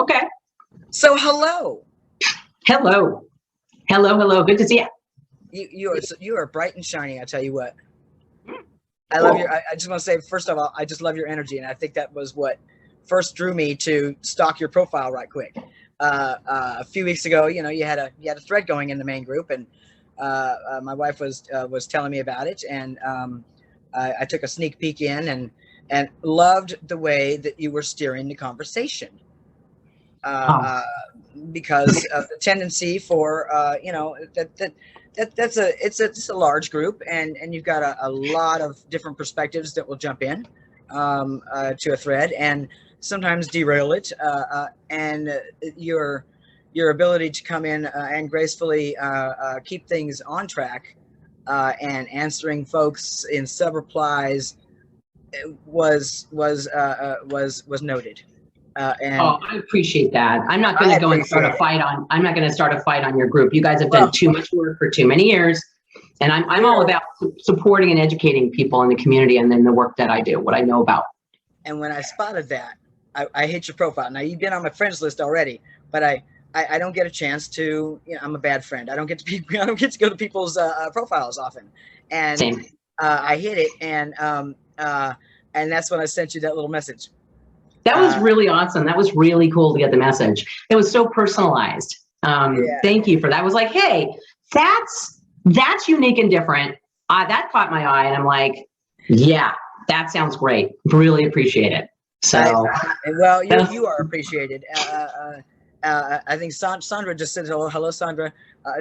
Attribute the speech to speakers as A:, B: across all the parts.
A: Okay.
B: So hello.
A: Hello. Hello. Good to see you.
B: You are bright and shiny. I tell you what. I love your. I just want to say, first of all, I just love your energy, and I think that was what first drew me to stalk your profile right quick. A few weeks ago, you had a thread going in the main group, and my wife was telling me about it, and I took a sneak peek in and loved the way that you were steering the conversation. Because of the tendency for it's a large group, and you've got a lot of different perspectives that will jump in to a thread and sometimes derail it, and your ability to come in and gracefully keep things on track and answering folks in sub replies was noted.
A: I appreciate that. I'm not going to go and start a fight on. I'm not going to start a fight on your group. You guys have done too much work for too many years, and I'm all about supporting and educating people in the community, and then the work that I do, what I know about.
B: And when I spotted that, I hit your profile. Now you've been on my friends list already, but I don't get a chance to. I'm a bad friend. I don't get to go to people's profiles often, and I hit it, and that's when I sent you that little message.
A: That was really awesome. That was really cool to get the message. It was so personalized. Thank you for that. I was like, hey, that's unique and different. That caught my eye, and I'm like, yeah, that sounds great. Really appreciate it. So,
B: well, you are appreciated. I think Sandra just said hello, Sandra.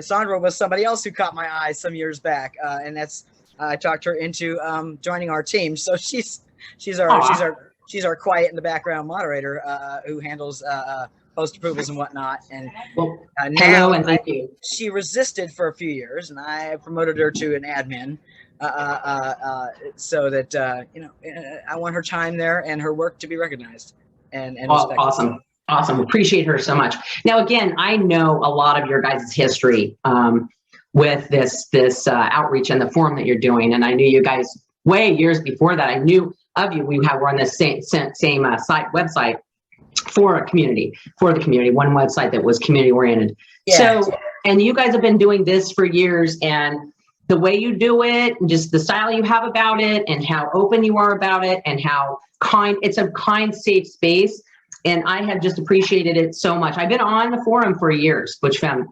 B: Sandra was somebody else who caught my eye some years back, and that's I talked her into joining our team. So she's our quiet in the background moderator who handles post approvals and whatnot. And
A: hello and thank you.
B: She resisted for a few years, and I promoted her to an admin so that I want her time there and her work to be recognized and respected.
A: Awesome. Appreciate her so much. Now, again, I know a lot of your guys' history with this outreach and the forum that you're doing, and I knew you guys way years before that. I knew of you. We're on the same website for the community, one website that was community oriented. Yeah. So, and you guys have been doing this for years, and the way you do it, and just the style you have about it, and how open you are about it, and how it's a kind, safe space. And I have just appreciated it so much. I've been on the forum for years, Butch Femme,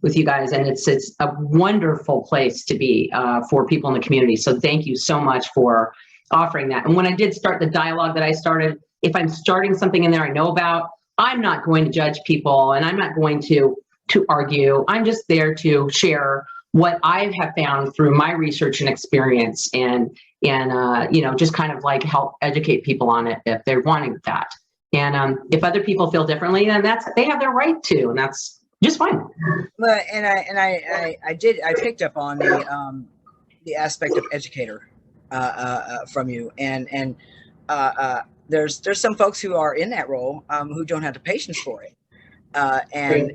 A: with you guys, and it's a wonderful place to be for people in the community. So thank you so much for offering that. And when I did start the dialogue that I started, if I'm starting something in there I know about, I'm not going to judge people, and I'm not going to argue. I'm just there to share what I have found through my research and experience, and just kind of like help educate people on it if they're wanting that. And if other people feel differently, then they have their right to, and that's just fine.
B: But I picked up on the aspect of educator from you, and there's some folks who are in that role who don't have the patience for it, and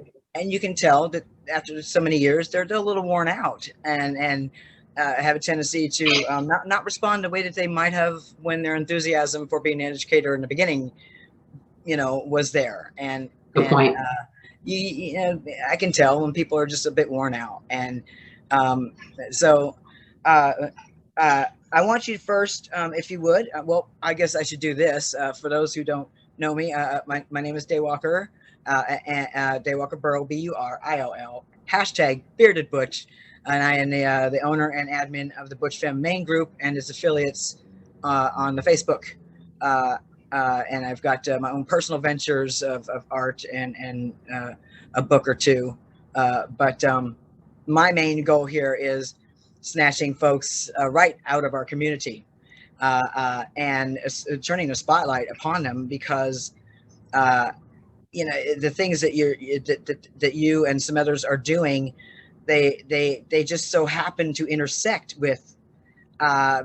B: you can tell that after so many years they're a little worn out and have a tendency to not respond the way that they might have when their enthusiasm for being an educator in the beginning was there. And
A: good point.
B: I can tell when people are just a bit worn out, and so I want you first, if you would. Well, I guess I should do this for those who don't know me. My name is Daywalker, Daywalker Burill, Burill, #Bearded Butch, and I am the owner and admin of the Butch Femme main group and its affiliates on the Facebook. And I've got my own personal ventures of art and a book or two. But my main goal here is snatching folks right out of our community and turning the spotlight upon them, because the things that you and some others are doing, they just so happen to intersect with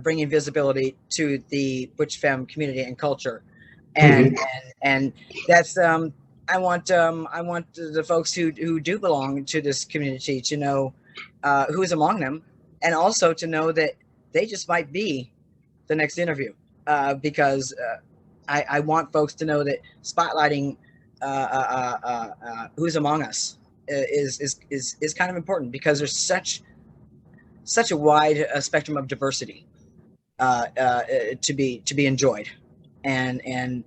B: bringing visibility to the Butch Femme community and culture. And that's I want the folks who do belong to this community to know who is among them, and also to know that they just might be the next interview, because I want folks to know that spotlighting who's among us is kind of important, because there's such a wide spectrum of diversity to be enjoyed, and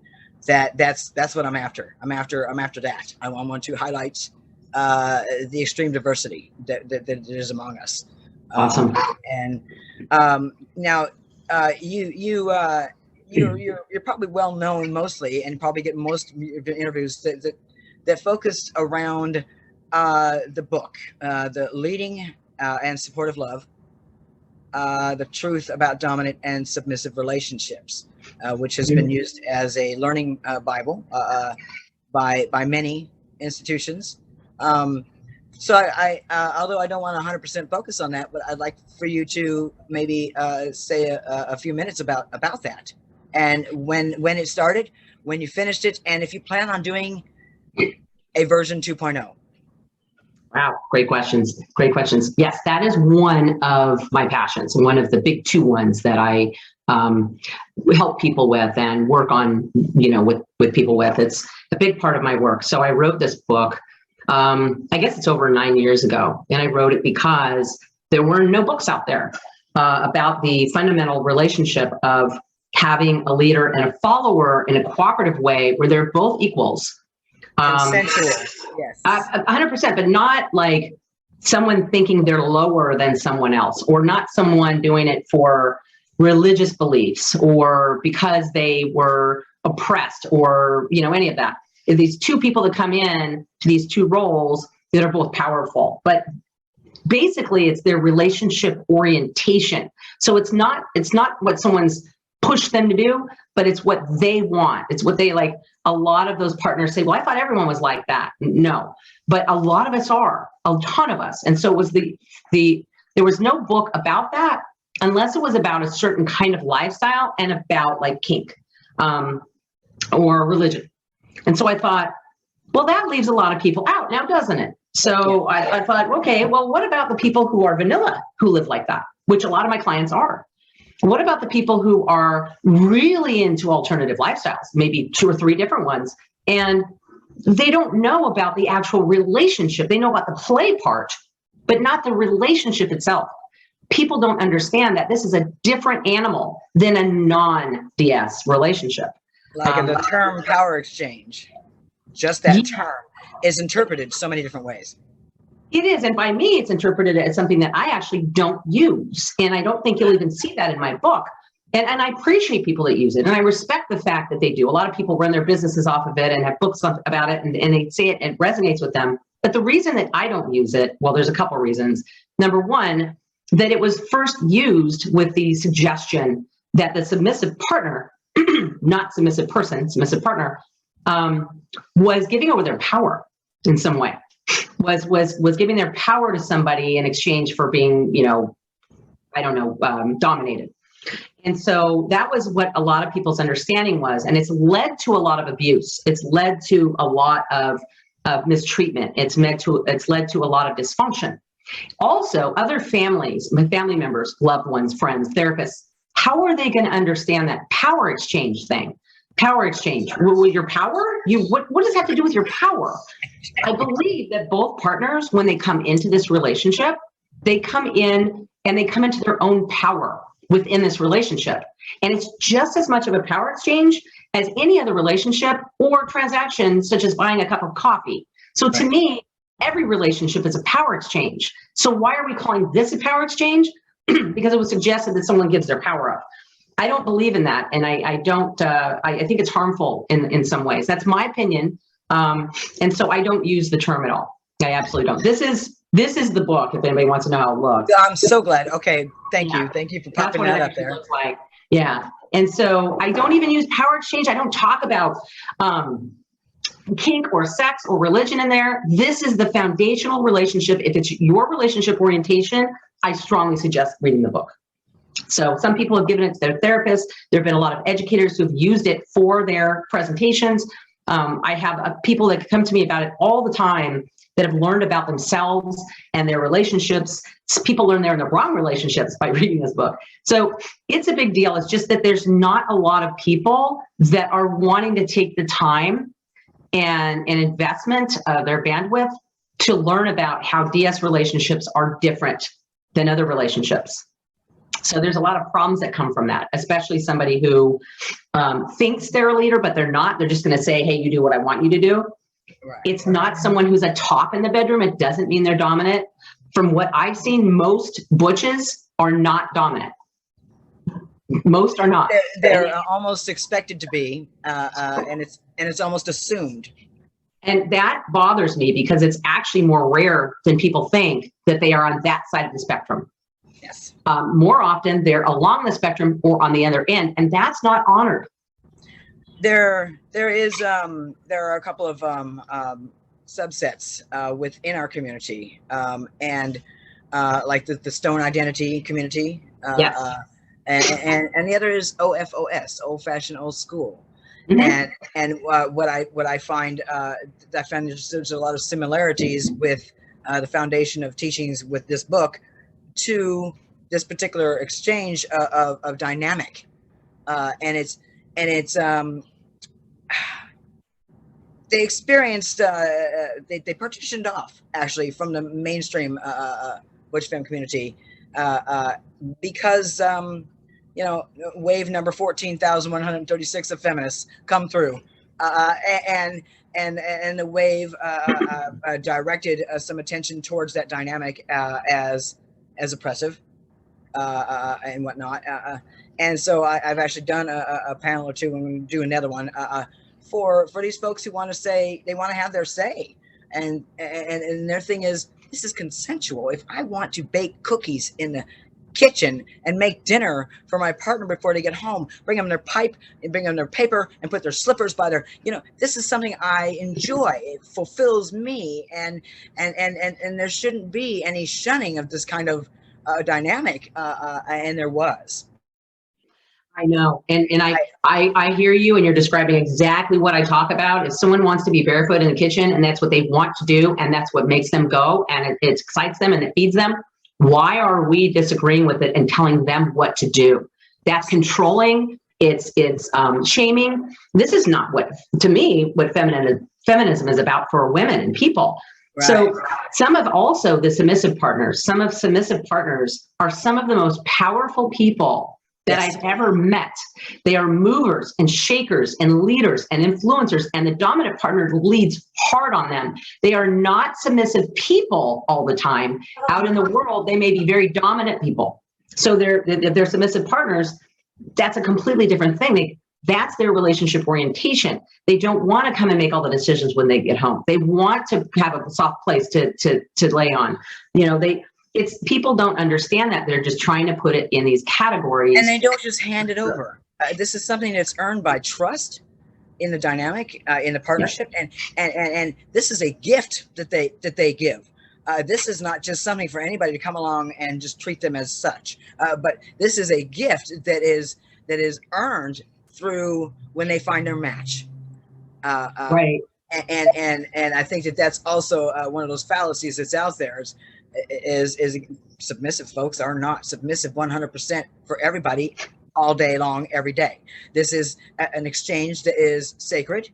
B: that's what I'm after. I'm after that. I want to highlight the extreme diversity that is among us.
A: Awesome.
B: And now you're probably well known mostly, and probably get most of your interviews that focus around the book, the Leading and Supportive Love, the Truth About Dominant and Submissive Relationships, which has been used as a learning Bible by many institutions. So I although I don't want to 100% focus on that, but I'd like for you to maybe say a few minutes about that, and when it started, when you finished it, and if you plan on doing a version 2.0.
A: Wow, great questions. Great questions. Yes, that is one of my passions, one of the big two ones that I help people with and work on, with people with. It's a big part of my work. So I wrote this book. I guess it's over 9 years ago, and I wrote it because there were no books out there about the fundamental relationship of having a leader and a follower in a cooperative way where they're both equals.
B: Consensual, yes.
A: 100%, but not like someone thinking they're lower than someone else, or not someone doing it for religious beliefs or because they were oppressed, or any of that. These two people that come in to these two roles that are both powerful, but basically it's their relationship orientation. So it's not what someone's pushed them to do, but it's what they want. It's what they like. A lot of those partners say, well, I thought everyone was like that. No, but a lot of us are, a ton of us. And so it was there was no book about that unless it was about a certain kind of lifestyle and about like kink or religion. And so I thought, well, that leaves a lot of people out now, doesn't it? So I thought, okay, well, what about the people who are vanilla, who live like that, which a lot of my clients are? What about the people who are really into alternative lifestyles, maybe 2 or 3 different ones, and they don't know about the actual relationship? They know about the play part, but not the relationship itself. People don't understand that this is a different animal than a non-DS relationship.
B: Like the term power exchange, just that term is interpreted so many different ways.
A: It is, and by me, it's interpreted as something that I actually don't use, and I don't think you'll even see that in my book. And I appreciate people that use it, and I respect the fact that they do. A lot of people run their businesses off of it and have books about it, and they say it resonates with them. But the reason that I don't use it, well, there's a couple of reasons. Number one, that it was first used with the suggestion that the submissive partner, not submissive person, submissive partner, was giving over their power in some way. Was giving their power to somebody in exchange for being, dominated. And so that was what a lot of people's understanding was. And it's led to a lot of abuse. It's led to a lot of mistreatment. It's led to a lot of dysfunction. Also, other families, my family members, loved ones, friends, therapists, how are they going to understand that power exchange thing? Power exchange. With your power? What does that have to do with your power? I believe that both partners, when they come into this relationship, they come in and they come into their own power within this relationship. And it's just as much of a power exchange as any other relationship or transaction, such as buying a cup of coffee. So to me, every relationship is a power exchange. So why are we calling this a power exchange? Because it was suggested that someone gives their power up. I don't believe in that, and I don't. I think it's harmful in some ways. That's my opinion, and so I don't use the term at all. I absolutely don't. This is the book. If anybody wants to know how it looks.
B: I'm so glad. Okay, thank you for popping that up there.
A: Looks like. Yeah, and so I don't even use power exchange. I don't talk about kink or sex or religion in there. This is the foundational relationship. If it's your relationship orientation, I strongly suggest reading the book. So some people have given it to their therapists. There have been a lot of educators who've used it for their presentations. I have people that come to me about it all the time that have learned about themselves and their relationships. People learn they're in the wrong relationships by reading this book. So it's a big deal. It's just that there's not a lot of people that are wanting to take the time and an investment of their bandwidth to learn about how DS relationships are different than other relationships. So there's a lot of problems that come from that, especially somebody who thinks they're a leader, but they're not. They're just going to say, hey, you do what I want you to do. Right. It's not someone who's a top in the bedroom. It doesn't mean they're dominant. From what I've seen, most butches are not dominant. Most are not.
B: They're almost expected to be, and it's almost assumed.
A: And that bothers me because it's actually more rare than people think that they are on that side of the spectrum.
B: Yes.
A: More often they're along the spectrum or on the other end, and that's not honored.
B: There are a couple of subsets within our community, and like the Stone Identity community.
A: Yes.
B: And the other is OFOS, Old Fashioned Old School. Mm-hmm. And what I find there's a lot of similarities with the foundation of teachings with this book to this particular exchange of dynamic, and it's they experienced they partitioned off actually from the mainstream Butch Femme community because wave number 14,136 of feminists come through, and the wave directed some attention towards that dynamic as oppressive and whatnot. And so I've actually done a panel or two, and we're going to do another one for these folks who want to say they want to have their say, and their thing is, this is consensual. If I want to bake cookies in the kitchen and make dinner for my partner before they get home, bring them their pipe and bring them their paper and put their slippers by their, this is something I enjoy. It fulfills me, and there shouldn't be any shunning of this kind of dynamic, and there was.
A: I know, and I hear you, and you're describing exactly what I talk about. If someone wants to be barefoot in the kitchen and that's what they want to do, and that's what makes them go, and it excites them and it feeds them, why are we disagreeing with it and telling them what to do? That's controlling. It's shaming. This is not what feminism is about for women and people. Right. So some of the submissive partners, are some of the most powerful people that I've ever met. They are movers and shakers and leaders and influencers, and the dominant partner leads hard on them. They are not submissive people all the time. Out in the world, they may be very dominant people. So they're submissive partners. That's a completely different thing. That's their relationship orientation. They don't want to come and make all the decisions when they get home. They want to have a soft place to lay on. People don't understand that. They're just trying to put it in these categories.
B: And they don't just hand it over. This is something that's earned by trust in the dynamic, in the partnership. Yes. And this is a gift that they give. This is not just something for anybody to come along and just treat them as such. But this is a gift that is earned through when they find their match.
A: Right.
B: And I think that's also one of those fallacies that's out there is submissive folks are not submissive 100% for everybody all day long, every day. This is an exchange that is sacred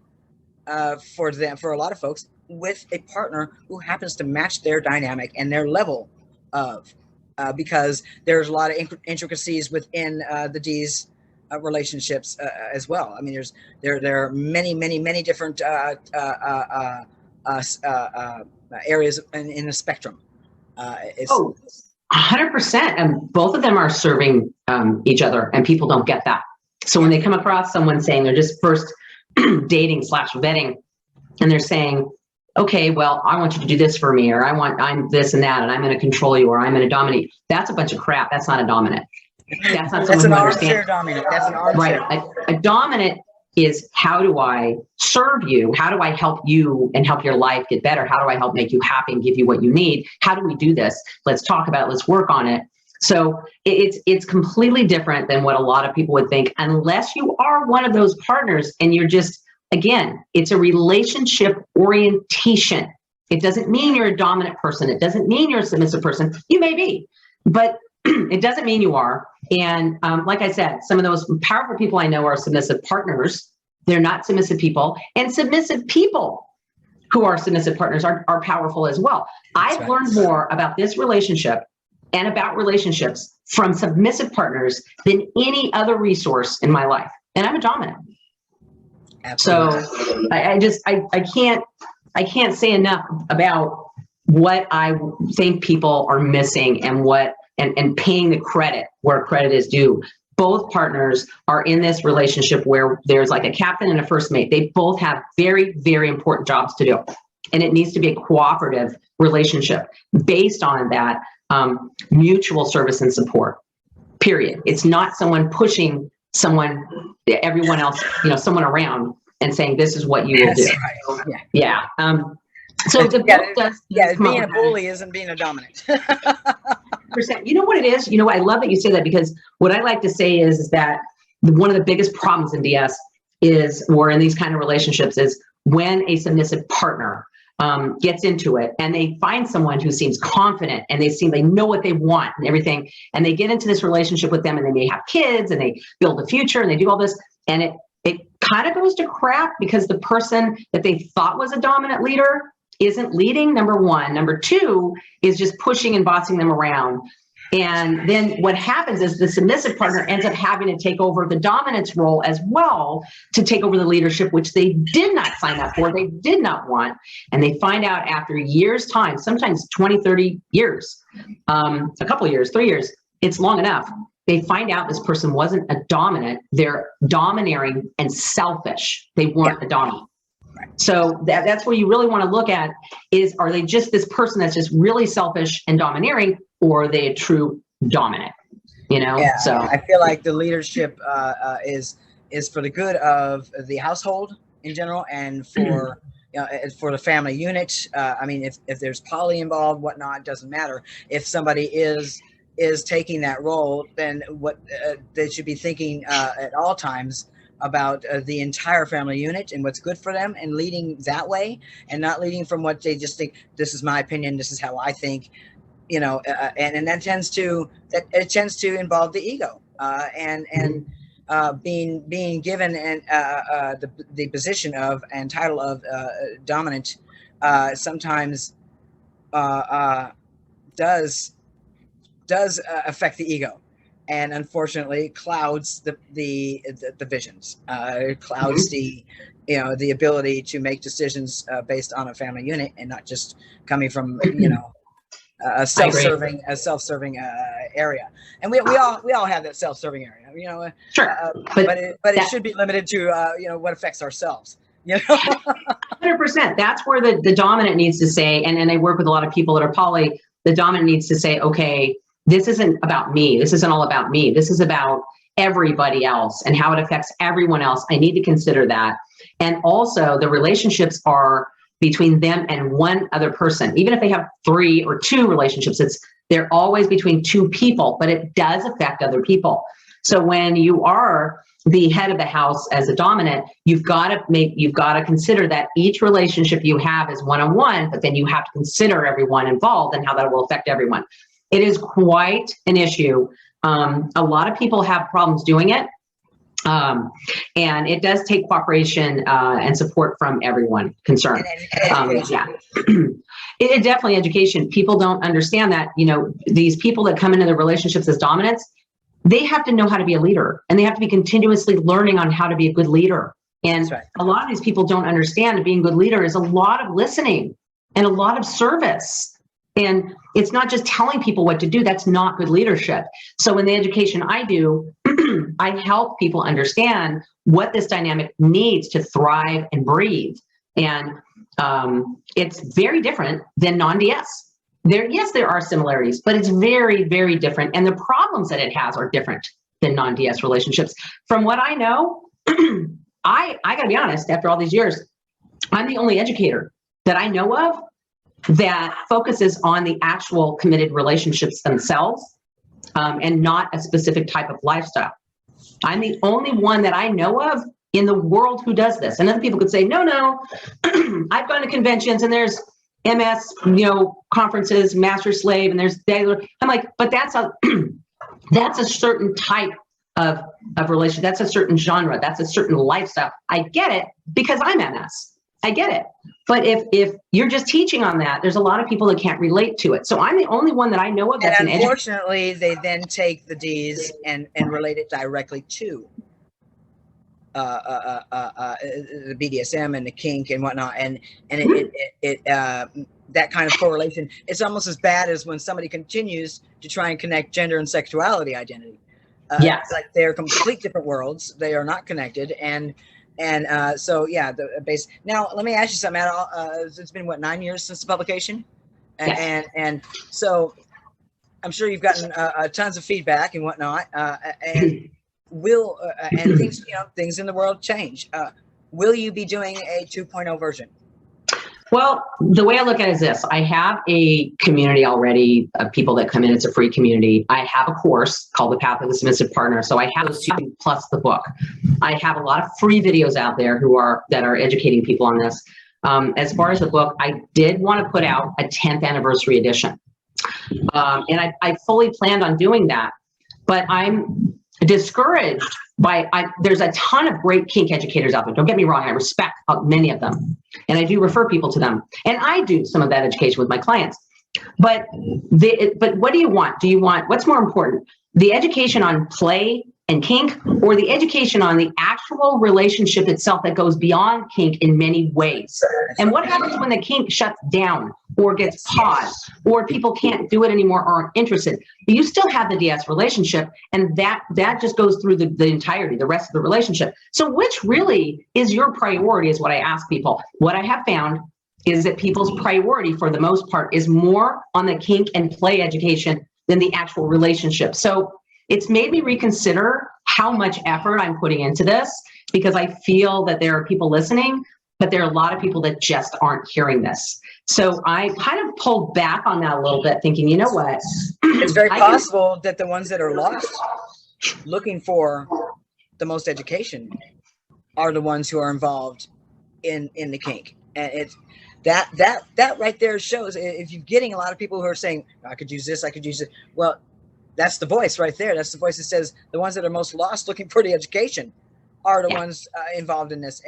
B: for a lot of folks with a partner who happens to match their dynamic and their level of, because there's a lot of intricacies within the D's relationships as well. I mean, there are many different areas in the spectrum.
A: 100%. And both of them are serving each other, and people don't get that. So when they come across someone saying they're just first dating / vetting, and they're saying, okay, well, I want you to do this for me, or I'm this and that, and I'm going to control you, or I'm going to dominate. That's a bunch of crap. That's not a dominant. That's not someone who understands.
B: Dominant. That's an armchair.
A: Right. A dominant is, how do I serve you? How do I help you and help your life get better? How do I help make you happy and give you what you need? How do we do this? Let's talk about it. Let's work on it. So it's completely different than what a lot of people would think, unless you are one of those partners and you're just, again, it's a relationship orientation. It doesn't mean you're a dominant person. It doesn't mean you're a submissive person. You may be, but it doesn't mean you are. And like I said, some of those powerful people I know are submissive partners, They're not submissive people, and submissive people who are submissive partners are powerful as well. I've learned more about this relationship and about relationships from submissive partners than any other resource in my life. And I'm a dominant. Absolutely. So I can't say enough about what I think people are missing and paying the credit where credit is due. Both partners are in this relationship where there's like a captain and a first mate. They both have very, very important jobs to do. And it needs to be a cooperative relationship based on that mutual service and support, period. It's not someone pushing everyone else, someone around and saying, this is what you will do. Right. Yeah. So the book does.
B: Yeah, being a bully isn't being a dominant.
A: You know what it is? I love that you say that, because what I like to say is that one of the biggest problems in DS or in these kind of relationships is when a submissive partner gets into it and they find someone who seems confident and they know what they want and everything, and they get into this relationship with them and they may have kids and they build a future and they do all this, and it kind of goes to crap because the person that they thought was a dominant leader isn't leading, number one. Number two is just pushing and bossing them around. And then what happens is the submissive partner ends up having to take over the dominance role as well, to take over the leadership, which they did not sign up for, they did not want. And they find out after years' time, sometimes 20, 30 years, a couple of years, 3 years, it's long enough. They find out this person wasn't a dominant, they're domineering and selfish. They weren't a dominant. So that's where you really want to look at is, are they just this person that's just really selfish and domineering, or are they a true dominant?
B: Yeah,
A: so
B: I feel like the leadership is for the good of the household in general, and for for the family unit. I mean, if there's poly involved, whatnot, doesn't matter. If somebody is taking that role, then what they should be thinking at all times about the entire family unit and what's good for them, and leading that way, and not leading from what they just think, this is my opinion, this is how I think, and that tends to involve the ego and being given the position of and title of dominant sometimes does affect the ego. And unfortunately, clouds the visions, clouds the ability to make decisions based on a family unit, and not just coming from a self-serving area. And we all have that self-serving area,
A: Sure,
B: but it should be limited to what affects ourselves.
A: 100%. That's where the dominant needs to say, and I work with a lot of people that are poly. The dominant needs to say, okay, this isn't about me. This isn't all about me. This is about everybody else and how it affects everyone else. I need to consider that. And also the relationships are between them and one other person. Even if they have 3 or 2 relationships, they're always between 2 people, but it does affect other people. So when you are the head of the house as a dominant, you've got to consider that each relationship you have is one-on-one, but then you have to consider everyone involved and how that will affect everyone. It is quite an issue. A lot of people have problems doing it. And it does take cooperation and support from everyone concerned. It definitely education. People don't understand that, these people that come into the relationships as dominants, they have to know how to be a leader, and they have to be continuously learning on how to be a good leader. And a lot of these people don't understand that being a good leader is a lot of listening and a lot of service. And it's not just telling people what to do. That's not good leadership. So in the education I do, I help people understand what this dynamic needs to thrive and breathe. And it's very different than non-DS. There are similarities, but it's very, very different. And the problems that it has are different than non-DS relationships. From what I know, I gotta be honest, after all these years, I'm the only educator that I know of that focuses on the actual committed relationships themselves, and not a specific type of lifestyle. I'm the only one that I know of in the world who does this. And other people could say, no, I've gone to conventions and there's MS, conferences, master slave, and there's Daywalker. I'm like, but that's a certain type of relationship. That's a certain genre. That's a certain lifestyle. I get it because I'm MS. I get it. But if you're just teaching on that, there's a lot of people that can't relate to it. So I'm the only one that I know of that's
B: and unfortunately, they then take the D's and relate it directly to the BDSM and the kink and whatnot, and that kind of correlation. It's almost as bad as when somebody continues to try and connect gender and sexuality identity.
A: Yes,
B: like they're complete different worlds. They are not connected, and so yeah, the base. Now let me ask you something. It's been what, 9 years since the publication,
A: yes.
B: and so I'm sure you've gotten tons of feedback and whatnot, and will and things, things in the world change. Will you be doing a 2.0 version?
A: Well, the way I look at it is this. I have a community already of people that come in. It's a free community. I have a course called The Path of the Submissive Partner. So I have those two plus the book. I have a lot of free videos out there that are educating people on this. As far as the book, I did want to put out a 10th anniversary edition. And I fully planned on doing that, but I'm discouraged by, there's a ton of great kink educators out there. Don't get me wrong. I respect many of them, and I do refer people to them. And I do some of that education with my clients. But what do you want? What's more important? The education on play and kink, or the education on the actual relationship itself that goes beyond kink in many ways? And what happens when the kink shuts down or gets paused, or people can't do it anymore or aren't interested? You still have the DS relationship, and that just goes through the entirety, the rest of the relationship. So which really is your priority is what I ask people. What I have found is that people's priority for the most part is more on the kink and play education than the actual relationship. So it's made me reconsider how much effort I'm putting into this, because I feel that there are people listening, but there are a lot of people that just aren't hearing this. So I kind of pulled back on that a little bit, thinking, you know what?
B: It's very possible that the ones that are lost looking for the most education are the ones who are involved in the kink. And it's that right there shows, if you're getting a lot of people who are saying, I could use this, I could use it. Well, that's the voice right there. That's the voice that says the ones that are most lost looking for the education are the ones involved in this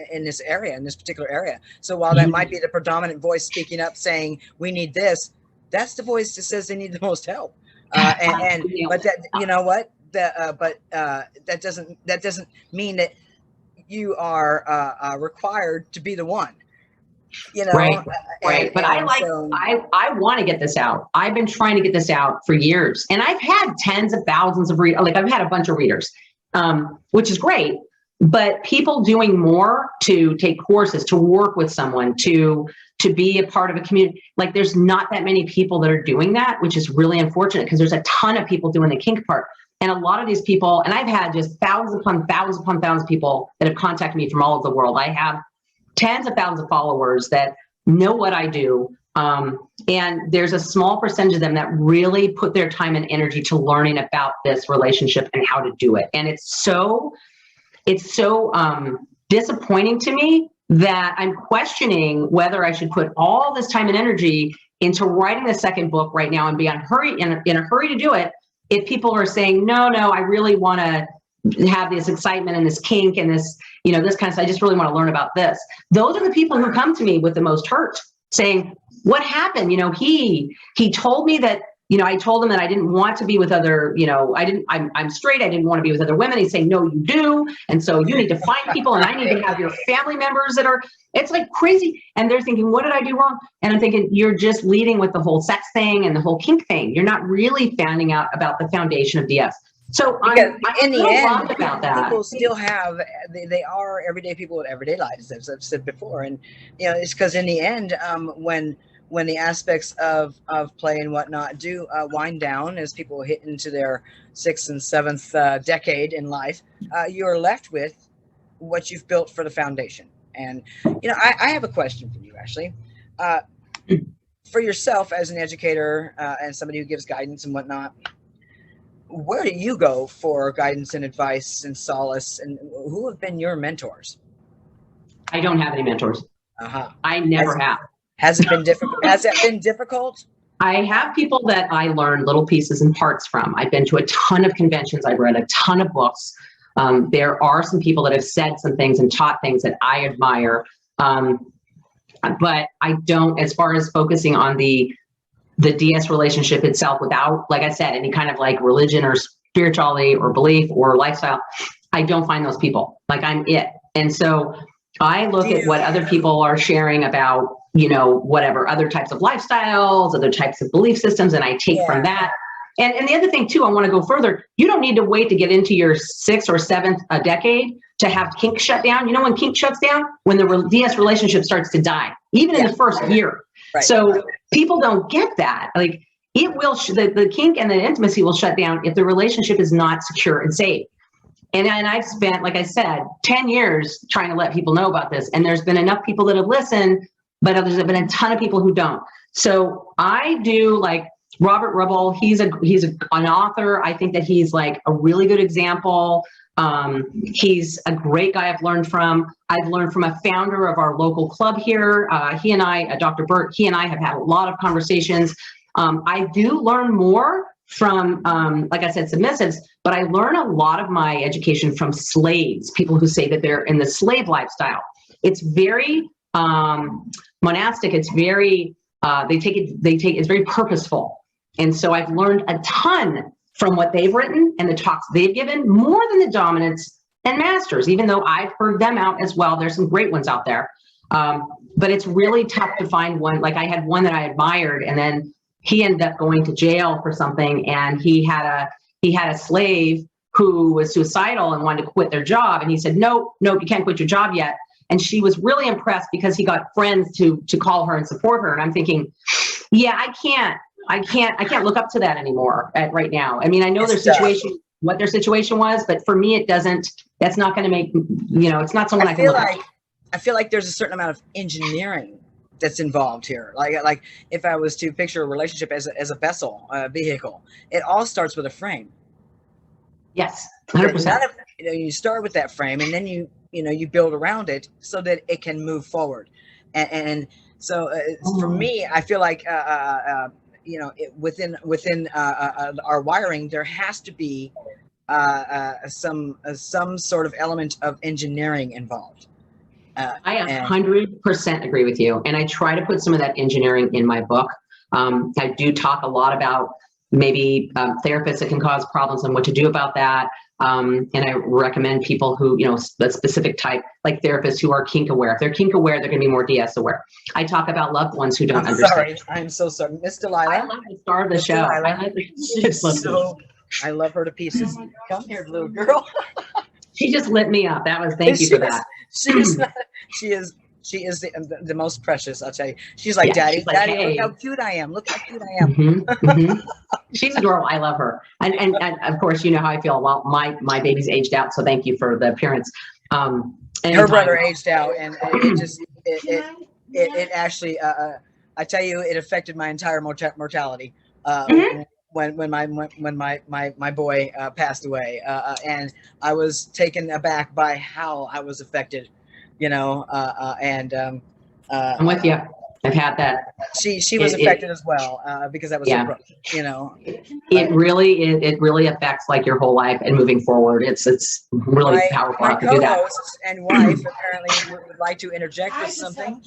B: area, in this particular area. So while that might be the predominant voice speaking up saying we need this, that's the voice that says they need the most help. But that, you know what? That doesn't mean that you are required to be the one.
A: Right. But I want to get this out. I've been trying to get this out for years, and I've had tens of thousands of readers. Like, I've had a bunch of readers, which is great. But people doing more to take courses, to work with someone, to be a part of a community, like, there's not that many people that are doing that, which is really unfortunate, because there's a ton of people doing the kink part. And a lot of these people, and I've had just thousands upon thousands upon thousands of people that have contacted me from all over the world. I have tens of thousands of followers that know what I do. And there's a small percentage of them that really put their time and energy to learning about this relationship and how to do it. And it's so disappointing to me that I'm questioning whether I should put all this time and energy into writing the second book right now and be in a hurry to do it, if people are saying, no, I really want to have this excitement and this kink and this, this kind of stuff. I just really want to learn about this. Those are the people who come to me with the most hurt, saying, what happened? He told me that, I told him that I didn't want to be with other, I'm straight. I didn't want to be with other women. He's saying, no, you do. And so you need to find people, and I need to have your family members it's like crazy. And they're thinking, what did I do wrong? And I'm thinking, you're just leading with the whole sex thing and the whole kink thing. You're not really finding out about the foundation of DS. So I'm
B: in the end,
A: about that.
B: People still have, they are everyday people with everyday lives, as I've said before. And, it's because in the end, when the aspects of play and whatnot do wind down, as people hit into their 6th and 7th decade in life, you're left with what you've built for the foundation. And, I have a question for you, Ashley. For yourself as an educator and somebody who gives guidance and whatnot, where do you go for guidance and advice and solace, and who have been your mentors?
A: I don't have any mentors. I never have.
B: Has it been difficult? Has it been difficult
A: I have people that I learn little pieces and parts from. I've been to a ton of conventions. I've read a ton of books. There are some people that have said some things and taught things that I admire. But I don't, as far as focusing on the DS relationship itself without, like I said, any kind of like religion or spirituality or belief or lifestyle, I don't find those people. Like I'm it. And so I look at what other people are sharing about, you know, whatever other types of lifestyles, other types of belief systems, and I take from that. And the other thing too, I want to go further. You don't need to wait to get into your 6th or 7th decade to have kink shut down. You know when kink shuts down? When the DS relationship starts to die, even in the first year. Right. So people don't get that. Like it will, the kink and the intimacy will shut down if the relationship is not secure and safe. And I've spent, like I said, 10 years trying to let people know about this. And there's been enough people that have listened, but there's been a ton of people who don't. So I do like Robert Rubble. He's an author. I think that he's like a really good example. He's a great guy I've learned from. I've learned from a founder of our local club here. He and I, Dr. Burt, he and I have had a lot of conversations. I do learn more from, like I said, submissives, but I learn a lot of my education from slaves, people who say that they're in the slave lifestyle. It's very monastic. It's very, it's very purposeful. And so I've learned a ton from what they've written and the talks they've given, more than the dominants and masters, even though I've heard them out as well. There's some great ones out there. But it's really tough to find one. Like I had one that I admired, and then he ended up going to jail for something, and he had a slave who was suicidal and wanted to quit their job. And he said, no, you can't quit your job yet. And she was really impressed because he got friends to call her and support her. And I'm thinking, yeah, I can't look up to that anymore right now. I mean, I know what their situation was, but for me, that's not going to make, it's not someone I can look up to.
B: I feel like there's a certain amount of engineering that's involved here. Like if I was to picture a relationship as a vessel, a vehicle, it all starts with a frame.
A: Yes, 100%.
B: You start with that frame, and then you build around it so that it can move forward. And so for me, I feel like within our wiring, there has to be some sort of element of engineering involved.
A: I 100% agree with you. And I try to put some of that engineering in my book. I do talk a lot about maybe therapists that can cause problems and what to do about that. And I recommend people who, the specific type, like therapists who are kink aware. If they're kink aware, they're going to be more DS aware. I talk about loved ones who don't understand.
B: I'm so sorry. Miss Delilah.
A: I love the star of the show.
B: I love her to pieces. Come here, little girl.
A: She just lit me up. Thank you for that.
B: She is the most precious, I'll tell you. She's like, Daddy, hey. Look how cute I am. Look how cute I am.
A: Mm-hmm. She's adorable. I love her. And of course, you know how I feel. Well, my baby's aged out, so thank you for the appearance.
B: Her brother aged out, and it actually, I tell you, it affected my entire mortality. When my boy passed away, and I was taken aback by how I was affected, I'm
A: with you. I've had that.
B: She was affected as well because that was her brother,
A: It really affects like your whole life and moving forward. It's really powerful
B: my
A: to do that.
B: Co-host and wife apparently would like to interject with something.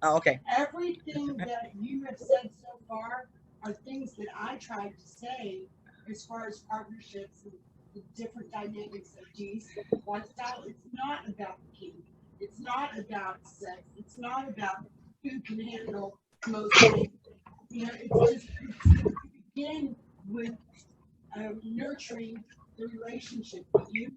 B: Oh, okay.
C: Everything that you have said so far are things that I tried to say as far as partnerships and the different dynamics of D's lifestyle. It's not about the kink. It's not about sex. It's not about who can handle most things. It's to begin with nurturing the relationship with you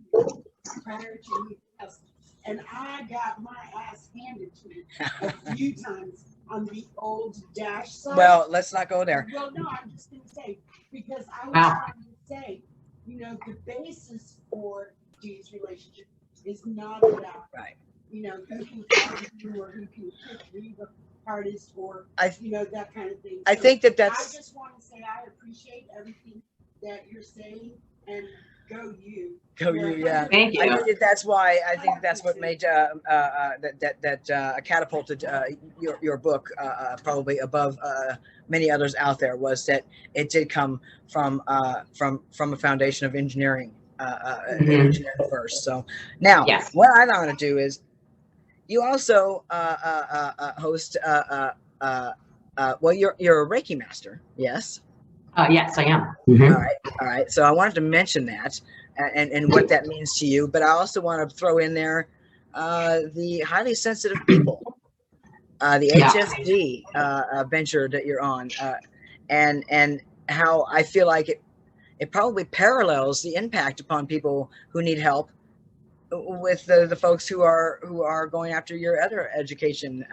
C: prior to us. And I got my ass handed to me a few times on the old dash side.
B: Well, let's not go there.
C: Well, no, I'm just going to say, because I was trying to say, the basis for D's relationship is not about, who can find you or who can be the hardest or, that kind of thing.
B: I think that's...
C: I just want to say I appreciate everything that you're saying, and go you.
B: Go you, yeah.
A: Thank
B: I
A: you.
B: think that's why I think that's what made catapulted your book probably above many others out there, was that it did come from a foundation of engineering, engineering first. So now,
A: Yes.
B: what I want to do is, you also host. Well, you're a Reiki master, yes.
A: Yes, I am.
B: All right. So I wanted to mention that and what that means to you, but I also want to throw in there the highly sensitive people, the HSD venture that you're on, and how I feel like it probably parallels the impact upon people who need help with the folks who are going after your other education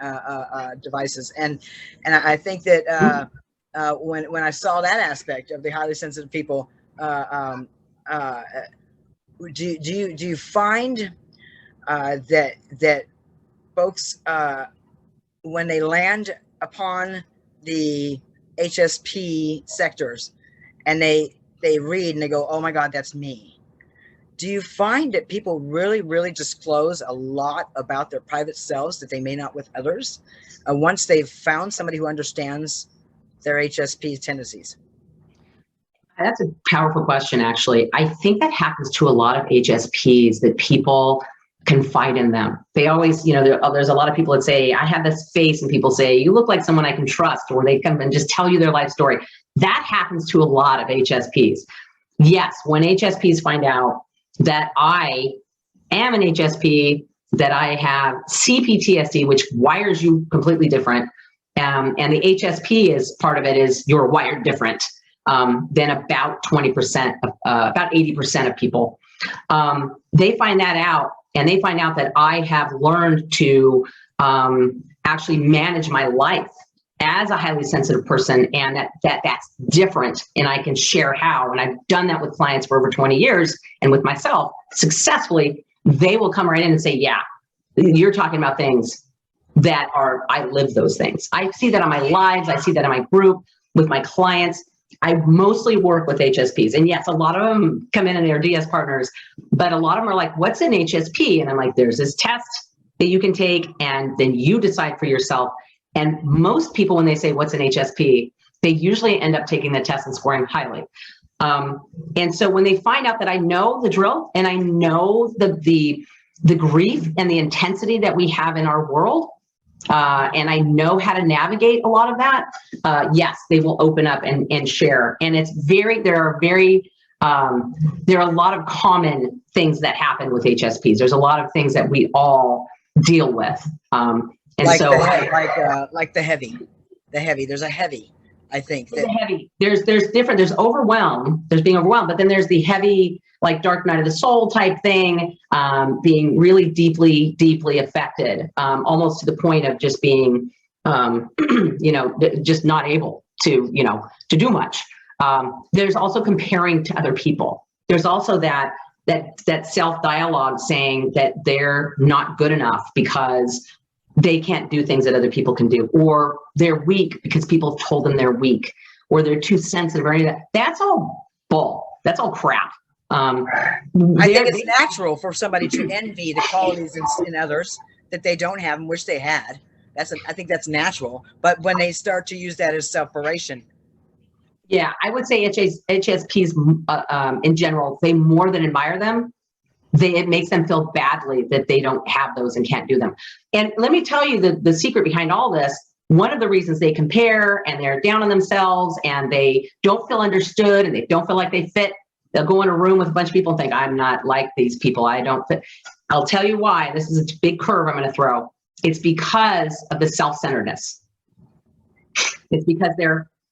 B: devices, and I think that when I saw that aspect of the highly sensitive people, do you find that folks when they land upon the HSP sectors and they read and they go, oh my God, that's me. Do you find that people really disclose a lot about their private selves that they may not with others once they've found somebody who understands their HSP tendencies?
A: That's a powerful question, actually. I think that happens to a lot of HSPs, that people confide in them. They always, there's a lot of people that say, I have this face, and people say, you look like someone I can trust, or they come and just tell you their life story. That happens to a lot of HSPs. Yes, when HSPs find out that I am an HSP, that I have CPTSD, which wires you completely different, and the HSP is part of it, is you're wired different than about 20%, about 80% of people. They find that out, and they find out that I have learned to actually manage my life as a highly sensitive person, and that's different, and I can share how. And I've done that with clients for over 20 years, and with myself successfully. They will come right in and say, yeah, you're talking about things that are, I live those things. I see that on my lives. I see that in my group, with my clients. I mostly work with HSPs, and yes, a lot of them come in and they're DS partners, but a lot of them are like, what's an HSP? And I'm like, there's this test that you can take, and then you decide for yourself. And most people, when they say, what's an HSP, they usually end up taking the test and scoring highly. And so when they find out that I know the drill, and I know the grief and the intensity that we have in our world, and I know how to navigate a lot of that, yes, they will open up and share. And there are a lot of common things that happen with HSPs. There's a lot of things that we all deal with. And
B: like
A: so
B: like the heavy, there's a heavy, I think.
A: There's heavy. There's different. There's overwhelm. There's being overwhelmed, but then there's the heavy, like dark night of the soul type thing, being really deeply affected, almost to the point of just being, just not able to, to do much. There's also comparing to other people. There's also that self-dialogue saying that they're not good enough because they can't do things that other people can do, or they're weak because people have told them they're weak, or they're too sensitive, or any of that. That's all bull. That's all crap. I
B: think it's natural for somebody to envy the qualities in others that they don't have and wish they had. I think that's natural. But when they start to use that as self-paration.
A: Yeah, I would say HSPs in general, they more than admire them. It makes them feel badly that they don't have those and can't do them. And let me tell you the secret behind all this. One of the reasons they compare and they're down on themselves and they don't feel understood and they don't feel like they fit, they'll go in a room with a bunch of people and think, I'm not like these people. I don't fit. I'll tell you why. This is a big curve I'm going to throw. It's because of the self-centeredness. It's because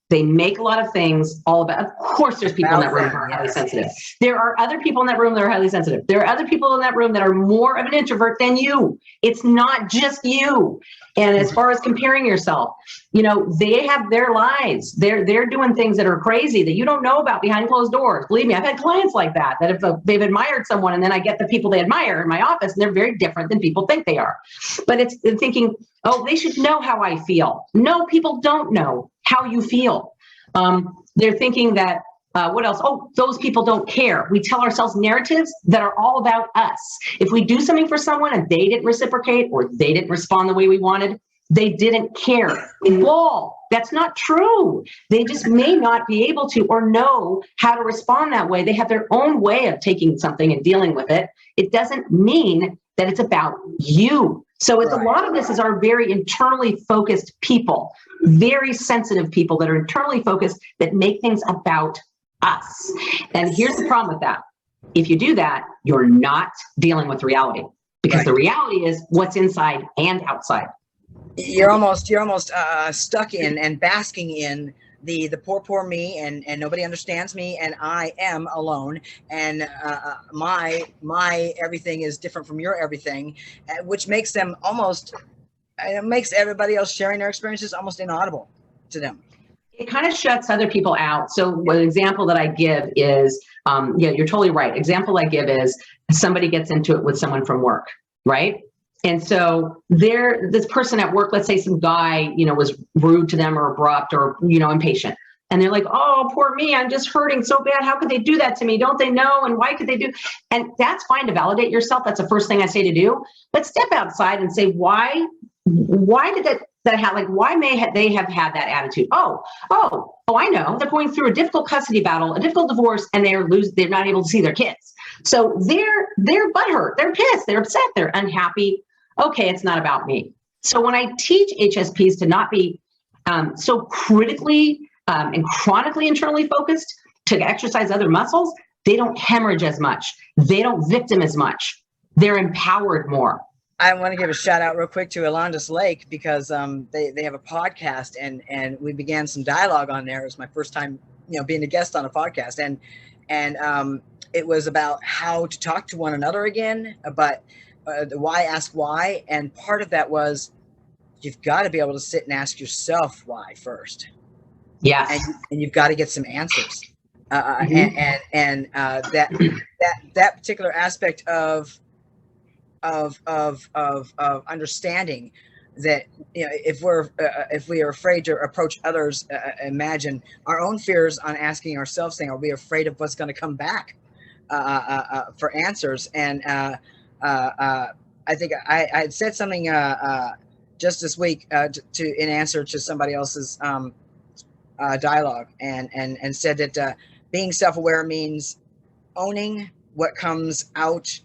A: they make a lot of things all about, of course, there's people in that room who are highly sensitive. There are other people in that room that are highly sensitive. There are other people in that room that are more of an introvert than you. It's not just you. And as far as comparing yourself, they have their lives. They're doing things that are crazy that you don't know about behind closed doors. Believe me, I've had clients like that if they've admired someone, and then I get the people they admire in my office, and they're very different than people think they are. But it's thinking, oh, they should know how I feel. No, people don't know how you feel. They're thinking that What else? Oh, those people don't care. We tell ourselves narratives that are all about us. If we do something for someone and they didn't reciprocate or they didn't respond the way we wanted, they didn't care. Bull. That's not true. They just may not be able to or know how to respond that way. They have their own way of taking something and dealing with it. It doesn't mean that it's about you. So it's a lot of this is our very internally focused people, very sensitive people that are internally focused that make things about us. And here's the problem with that. If you do that, you're not dealing with reality, because the reality is what's inside and outside.
B: You're almost stuck in and basking in the poor me, and nobody understands me, and I am alone, and my everything is different from your everything, which makes them almost, it makes everybody else sharing their experiences almost inaudible to them.
A: It kind of shuts other people out. So an example that I give is, yeah, you're totally right. Example I give is somebody gets into it with someone from work, right? And so this person at work, let's say some guy, was rude to them or abrupt or, impatient. And they're like, oh, poor me, I'm just hurting so bad. How could they do that to me? Don't they know? And why could they do? And that's fine to validate yourself. That's the first thing I say to do. But step outside and say, why did that happen? Like, why they have had that attitude? Oh, I know. They're going through a difficult custody battle, a difficult divorce, and they're not able to see their kids. So they're butthurt, they're pissed, they're upset, they're unhappy. Okay, it's not about me. So when I teach HSPs to not be so critically and chronically internally focused, to exercise other muscles, they don't hemorrhage as much. They don't victim as much. They're empowered more.
B: I want to give a shout out real quick to Alonda's Lake, because they have a podcast, and we began some dialogue on there. It was my first time, being a guest on a podcast, and it was about how to talk to one another again, but the why, ask why, and part of that was you've got to be able to sit and ask yourself why first.
A: Yes,
B: and you've got to get some answers, and that particular aspect of understanding that, if we are afraid to approach others, imagine our own fears on asking ourselves, saying, are we afraid of what's going to come back for answers? And I think I had said something just this week in answer to somebody else's dialogue, and said that being self-aware means owning what comes out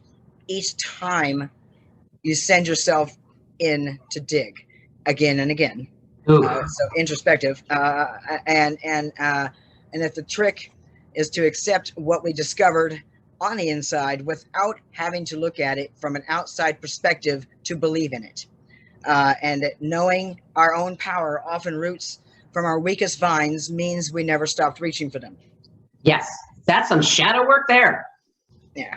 B: each time you send yourself in to dig again and again. So introspective, and that the trick is to accept what we discovered on the inside without having to look at it from an outside perspective to believe in it, and that knowing our own power often roots from our weakest vines means we never stopped reaching for them.
A: Yes, that's some shadow work there.
B: Yeah,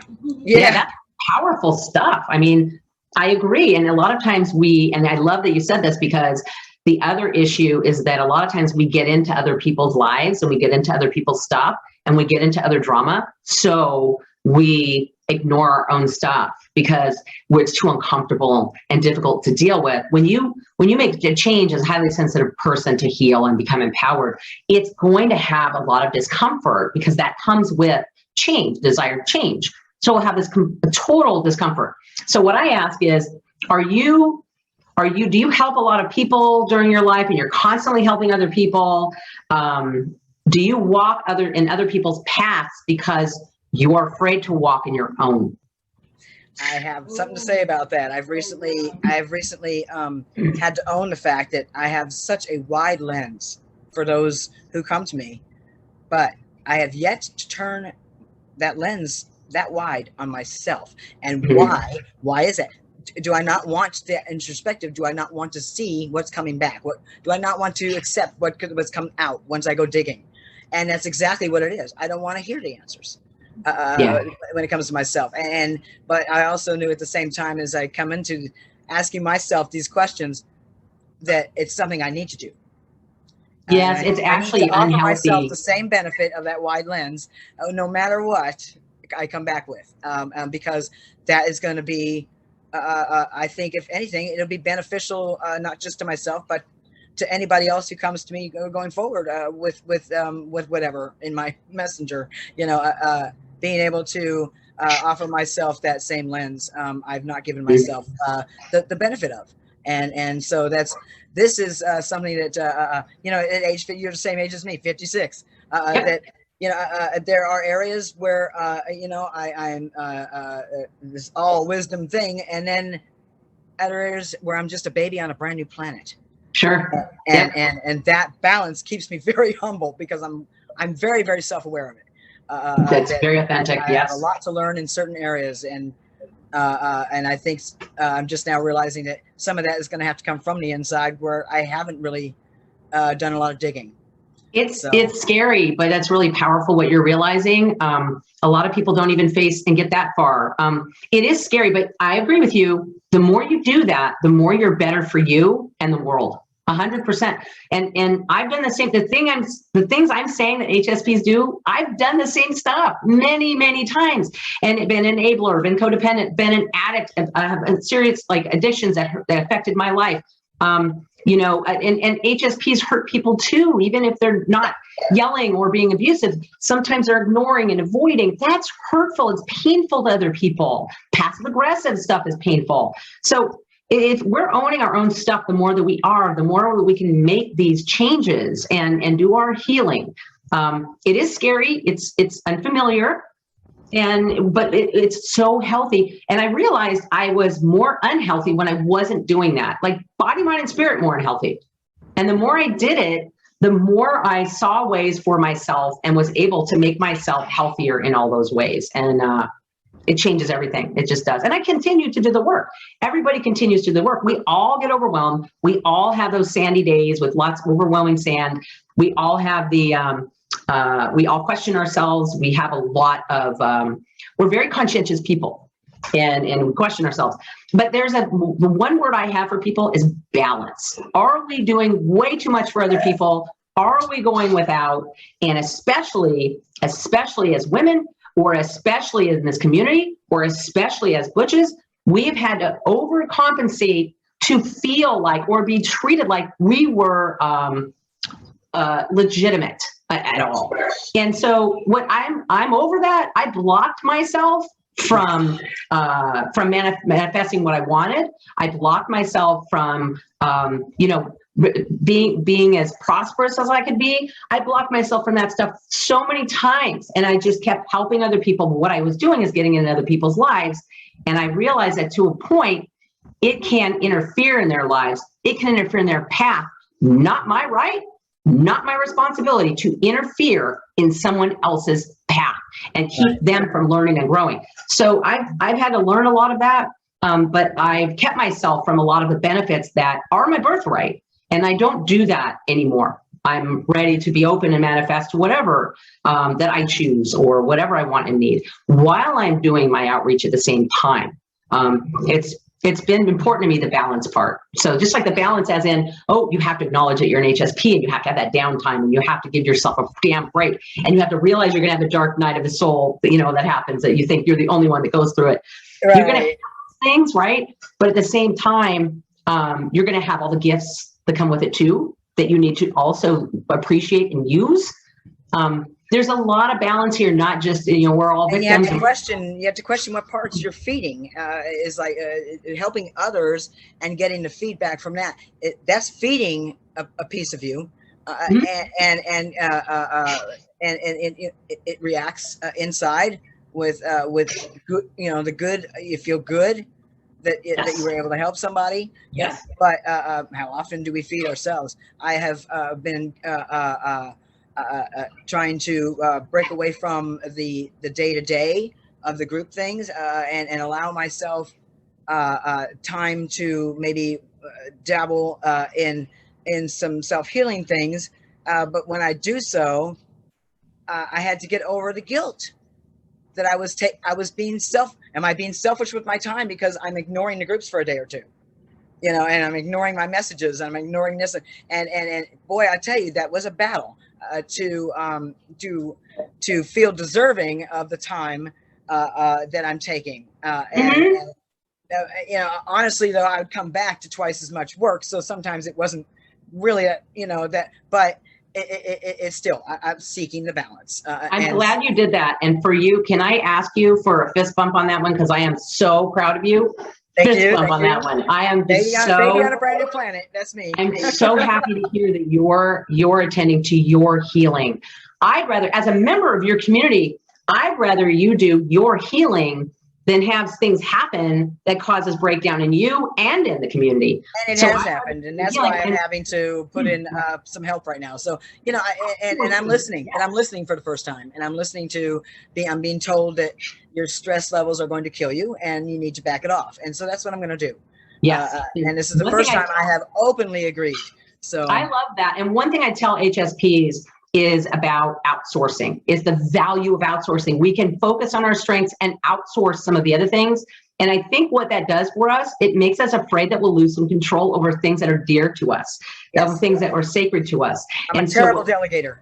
A: that's powerful stuff. I mean, I agree. And a lot of times and I love that you said this, because the other issue is that a lot of times we get into other people's lives and we get into other people's stuff and we get into other drama. So we ignore our own stuff because it's too uncomfortable and difficult to deal with. When you make a change as a highly sensitive person to heal and become empowered, it's going to have a lot of discomfort, because that comes with change, desired change. So we'll have this total discomfort. So what I ask is, do you help a lot of people during your life, and you're constantly helping other people? Do you walk in other people's paths because you are afraid to walk in your own?
B: I have something to say about that. I've recently had to own the fact that I have such a wide lens for those who come to me, but I have yet to turn that lens that wide on myself. And why is that? Do I not want that introspective? Do I not want to see what's coming back? What do I not want to accept what's come out once I go digging? And that's exactly what it is. I don't want to hear the answers when it comes to myself. But I also knew at the same time, as I come into asking myself these questions, that it's something I need to do.
A: Yes, it's actually unhealthy. I need to offer myself
B: the same benefit of that wide lens, no matter what I come back with, because that is going to be, I think, if anything, it'll be beneficial, not just to myself, but to anybody else who comes to me going forward with whatever in my messenger, being able to offer myself that same lens I've not given myself the benefit of. And so this is something that, at age, you're the same age as me, 56, that, there are areas where, I'm this all wisdom thing. And then other areas where I'm just a baby on a brand new planet.
A: Sure.
B: And that balance keeps me very humble because I'm very, very self-aware of it.
A: That's very authentic.
B: I have a lot to learn in certain areas. And I think I'm just now realizing that some of that is going to have to come from the inside where I haven't really done a lot of digging.
A: It's scary, but that's really powerful what you're realizing. A lot of people don't even face and get that far. It is scary, but I agree with you. The more you do that, the more you're better for you and the world. 100%. And I've done the same. The things I'm saying that HSPs do, I've done the same stuff many, many times, and been an enabler, been codependent, been an addict. I have serious addictions that affected my life. And HSPs hurt people too, even if they're not yelling or being abusive. Sometimes they're ignoring and avoiding. That's hurtful. It's painful to other people. Passive aggressive stuff is painful. So if we're owning our own stuff, the more that we are, the more we can make these changes and do our healing. It is scary. It's unfamiliar. But it's so healthy. And I realized I was more unhealthy when I wasn't doing that, like body, mind, and spirit more unhealthy. And the more I did it, the more I saw ways for myself and was able to make myself healthier in all those ways. And it changes everything. It just does. And I continue to do the work. Everybody continues to do the work. We all get overwhelmed. We all have those sandy days with lots of overwhelming sand. We all have we all question ourselves. We have a lot of, we're very conscientious people and we question ourselves. But the one word I have for people is balance. Are we doing way too much for other people? Are we going without? And especially as women, or especially in this community, or especially as Butches, we've had to overcompensate to feel like, or be treated like we were legitimate at all. And so what I'm over that. I blocked myself from manifesting what I wanted. I blocked myself from being as prosperous as I could be. I blocked myself from that stuff so many times, and I just kept helping other people. But what I was doing is getting in other people's lives, and I realized that to a point, it can interfere in their lives. It can interfere in their path. Not my right, not my responsibility to interfere in someone else's path and keep them from learning and growing. So I've had to learn a lot of that, but I've kept myself from a lot of the benefits that are my birthright. And I don't do that anymore. I'm ready to be open and manifest whatever that I choose or whatever I want and need while I'm doing my outreach at the same time. It's been important to me, the balance part. So just like the balance as in, you have to acknowledge that you're an HSP and you have to have that downtime and you have to give yourself a damn break. And you have to realize you're going to have a dark night of the soul, that happens, that you think you're the only one that goes through it. Right. You're going to have things, right? But at the same time, you're going to have all the gifts that come with it too, that you need to also appreciate and use. There's a lot of balance here, not just, we're all victims.
B: And you have to question what parts you're feeding, is like helping others and getting the feedback from that. That's feeding a piece of you, and it reacts inside with good, the good. You feel good that you were able to help somebody.
A: Yes.
B: But how often do we feed ourselves? I have been trying to break away from the day-to-day of the group things and allow myself time to maybe dabble in some self-healing things. But when I do so, I had to get over the guilt that I was being am I being selfish with my time because I'm ignoring the groups for a day or two? And I'm ignoring my messages and I'm ignoring this. And boy, I tell you, that was a battle to feel deserving of the time that I'm taking. Honestly, though, I would come back to twice as much work. So sometimes it wasn't really, you know, that, but it's still, I'm seeking the balance.
A: I'm glad you did that. And for you, can I ask you for a fist bump on that one? Because I am so proud of you. Fist bump on that one. I am just
B: baby on a brand new planet. That's me.
A: I'm so happy to hear that you're attending to your healing. I'd rather, as a member of your community, I'd rather you do your healing than have things happen that causes breakdown in you and in the community.
B: And it has happened, and that's why I'm having to put in some help right now. So, you know, and I'm listening, and I'm listening for the first time, and I'm listening to I'm being told that your stress levels are going to kill you, and you need to back it off. And so that's what I'm going to do.
A: Yes.
B: And this is the first time I have openly agreed. So
A: I love that. And one thing I tell HSPs is about outsourcing, is the value of outsourcing. We can focus on our strengths and outsource some of the other things. And I think what that does for us, it makes us afraid that we'll lose some control over things that are dear to us, things that are sacred to us.
B: I'm a terrible delegator.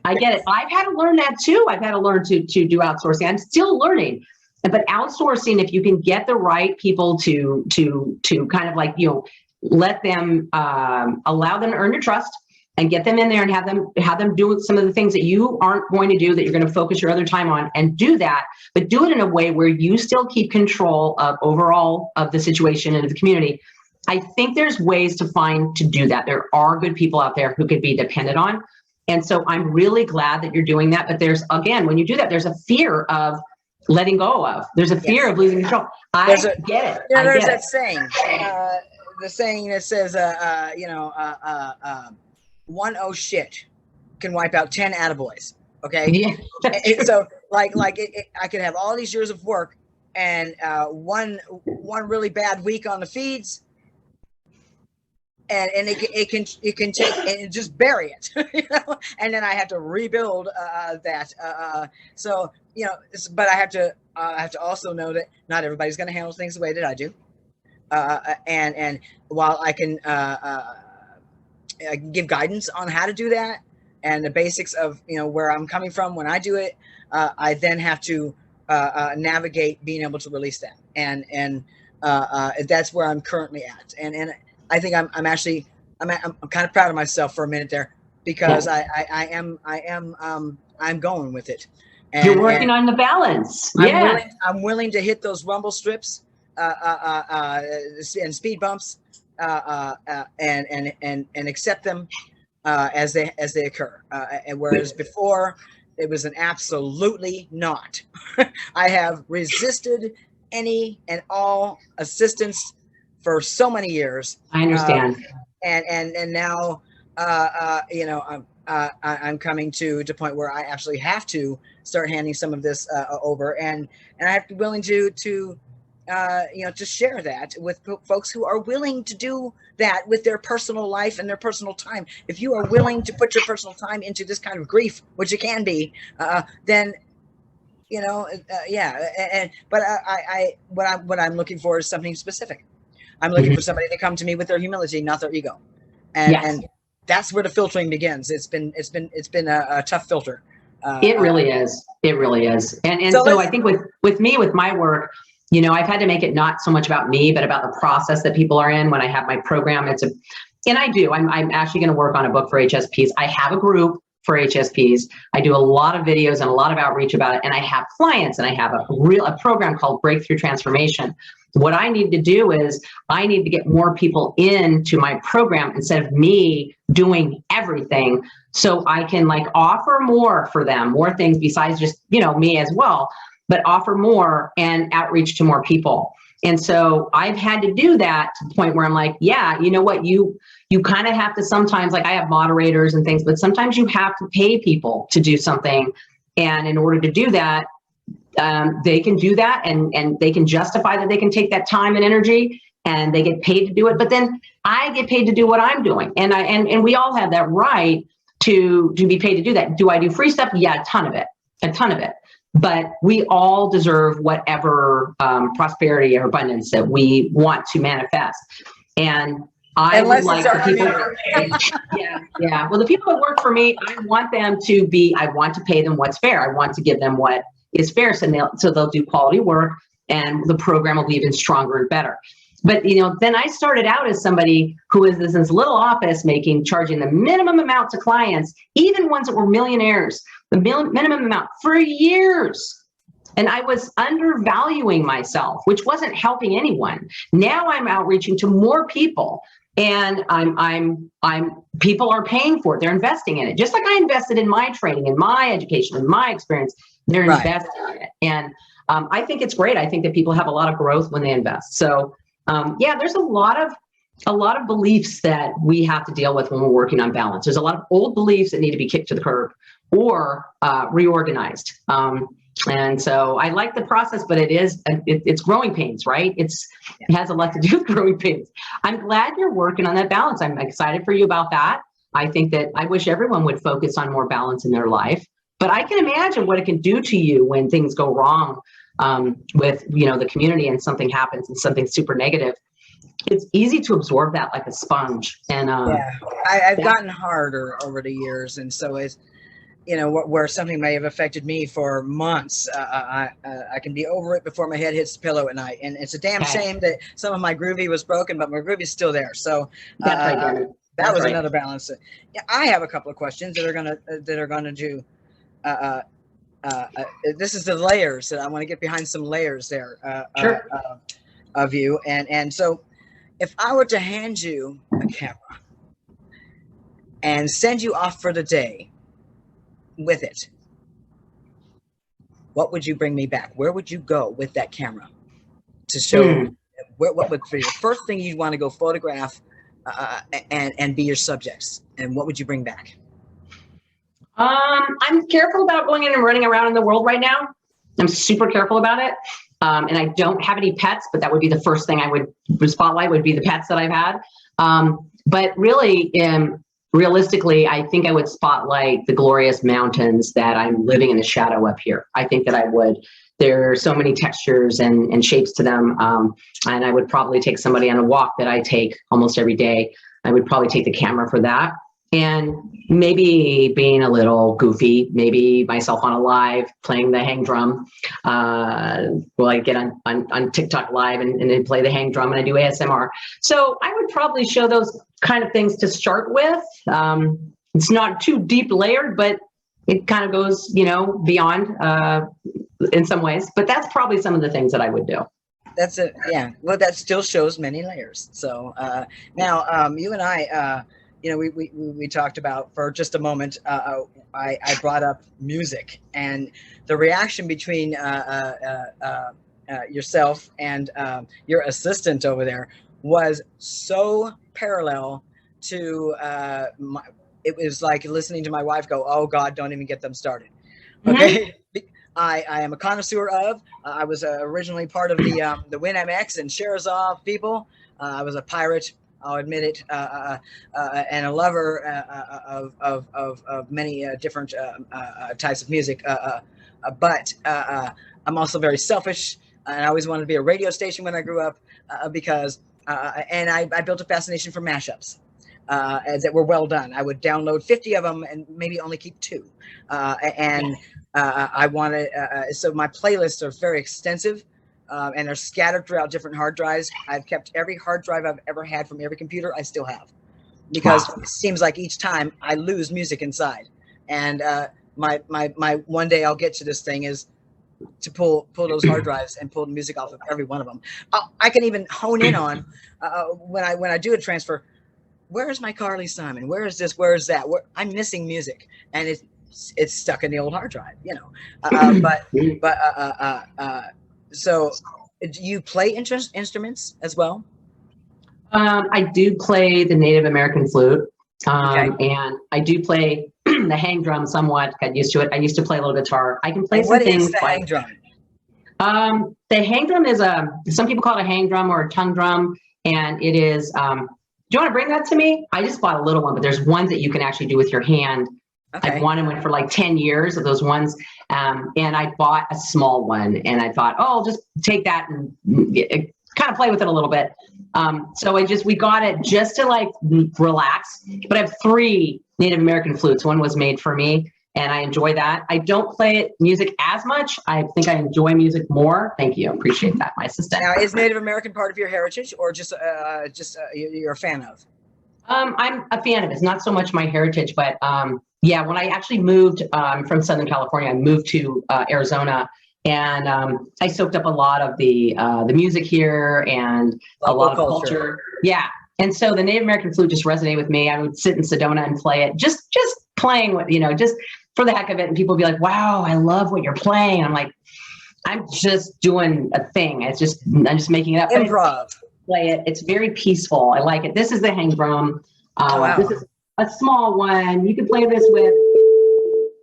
A: I get it. I've had to learn that too. I've had to learn to do outsourcing. I'm still learning. But outsourcing, if you can get the right people to kind of like, you know, let them, allow them to earn your trust, and get them in there and have them do some of the things that you aren't going to do, that you're going to focus your other time on, and do that, but do it in a way where you still keep control of overall of the situation and of the community. I think there's ways to do that. There are good people out there who could be dependent on. And so I'm really glad that you're doing that. But there's, again, when you do that, there's a fear of letting go of, there's a fear of losing control. I get it.
B: Yeah, there's that saying, the saying that says, you know, 1 oh shit can wipe out 10 attaboys. Okay. Yeah. So like I could have all these years of work, and one really bad week on the feeds, and it can take and just bury it, you know? And then I have to rebuild that. So, you know, but I have to also know that not everybody's going to handle things the way that I do. And while I can give guidance on how to do that and the basics of, you know, where I'm coming from when I do it, I then have to navigate being able to release that, and that's where I'm currently at. And I think I'm kind of proud of myself for a minute there, because I'm going with it. And,
A: you're working on the balance.
B: I'm willing to hit those rumble strips and speed bumps, and accept them as they occur. And whereas before it was an absolutely not. I have resisted any and all assistance for so many years.
A: I understand.
B: And now, you know, I'm coming to the point where I actually have to start handing some of this over, and I have to be willing to you know, to share that with folks who are willing to do that with their personal life and their personal time. If you are willing to put your personal time into this kind of grief, which it can be, then, you know, yeah. But what I'm looking for is something specific. I'm looking for somebody to come to me with their humility, not their ego, and that's where the filtering begins. It's been a tough filter.
A: It really is. It really is. And so I think with me, with my work, you know, I've had to make it not so much about me, but about the process that people are in. When I have my program, I'm actually going to work on a book for HSPs. I have a group for HSPs. I do a lot of videos and a lot of outreach about it. And I have clients, and I have a program called Breakthrough Transformation. What I need to do is I need to get more people into my program instead of me doing everything, so I can like offer more for them, more things besides just, you know, me as well, but offer more and outreach to more people. And so I've had to do that to the point where I'm like, yeah, you know what, you kind of have to sometimes, like I have moderators and things, but sometimes you have to pay people to do something. And in order to do that, they can do that, and they can justify that they can take that time and energy, and they get paid to do it. But then I get paid to do what I'm doing. And we all have that right to be paid to do that. Do I do free stuff? Yeah, a ton of it. But we all deserve whatever prosperity or abundance that we want to manifest. And I would like the people, well, the people that work for me, I want to pay them what's fair. I want to give them what is fair, so they'll do quality work, and the program will be even stronger and better. but then I started out as somebody who was in this little office charging the minimum amount to clients, even ones that were millionaires, the minimum amount for years. And I was undervaluing myself, which wasn't helping anyone. Now I'm outreaching to more people, and people are paying for it. They're investing in it. Just like I invested in my training, in my education, in my experience, they're investing in it. And I think it's great. I think that people have a lot of growth when they invest. So there's a lot of beliefs that we have to deal with when we're working on balance. There's a lot of old beliefs that need to be kicked to the curb or reorganized. And so I like the process, but it's growing pains, right? It has a lot to do with growing pains. I'm glad you're working on that balance. I'm excited for you about that. I think that I wish everyone would focus on more balance in their life, but I can imagine what it can do to you when things go wrong with, the community, and something happens and something super negative. It's easy to absorb that like a sponge. And
B: I've gotten harder over the years. And so it's, where something may have affected me for months, I can be over it before my head hits the pillow at night. And it's a damn shame that some of my groovy was broken, but my groovy is still there. So that was another balance. I have a couple of questions that are gonna do. This is the layers that I want to get behind, some layers there of you. And so if I were to hand you a camera and send you off for the day with it, what would you bring me back? Where would you go with that camera to show what would be the first thing you'd want to go photograph and be your subjects? And what would you bring back?
A: I'm careful about going in and running around in the world right now. I'm super careful about it. And I don't have any pets, but that would be the first thing I would spotlight, would be the pets that I've had. But really, realistically, I think I would spotlight the glorious mountains that I'm living in the shadow of here. I think that I would. There are so many textures and shapes to them. And I would probably take somebody on a walk that I take almost every day. I would probably take the camera for that. And maybe being a little goofy, maybe myself on a live playing the hang drum. Well, I get on TikTok live and then play the hang drum, and I do ASMR. So I would probably show those kind of things to start with. It's not too deep layered, but it kind of goes, beyond in some ways. But that's probably some of the things that I would do.
B: That's it. Yeah. Well, that still shows many layers. So now you and I, we talked about for just a moment. I brought up music, and the reaction between yourself and your assistant over there was so parallel to it was like listening to my wife go, "Oh God, don't even get them started." Okay. I am a connoisseur of. I was originally part of the WinMX and Sherazov people. I was a pirate. I'll admit it, and a lover of many different types of music. But I'm also very selfish, and I always wanted to be a radio station when I grew up because, and I built a fascination for mashups that were well done. I would download 50 of them and maybe only keep 2. I wanted, so my playlists are very extensive. And they're scattered throughout different hard drives. I've kept every hard drive I've ever had from every computer I still have, because it seems like each time I lose music inside. And my one day I'll get to this thing is to pull those hard drives and pull the music off of every one of them. I can even hone in on when I do a transfer. Where is my Carly Simon? Where is this? Where is that? I'm missing music, and it's stuck in the old hard drive, So, do you play instruments as well?
A: I do play the Native American flute, and I do play the hang drum somewhat. Got used to it. I used to play a little guitar. I can play some things.
B: What is the hang drum?
A: The hang drum is some people call it a hang drum or a tongue drum, and it is. Do you want to bring that to me? I just bought a little one, but there's ones that you can actually do with your hand.
B: Okay.
A: I've wanted one for like 10 years of those ones. And I bought a small one, and I thought, I'll just take that and kind of play with it a little bit. So we got it just to like relax, but I have 3 Native American flutes. One was made for me, and I enjoy that. I don't play music as much. I think I enjoy music more. Thank you. Appreciate that, my assistant.
B: Now, is Native American part of your heritage, or just you're a fan of?
A: I'm a fan of it. It's not so much my heritage, but yeah, when I actually moved from Southern California, I moved to Arizona, and I soaked up a lot of the music here and a lot of culture. Yeah. And so the Native American flute just resonated with me. I would sit in Sedona and play it, just playing with, just for the heck of it. And people would be like, wow, I love what you're playing. And I'm like, I'm just doing a thing. I'm just making it up.
B: Improv.
A: Play it. It's very peaceful. I like it. This is the hang drum.
B: Wow.
A: This is a small one. You can play this with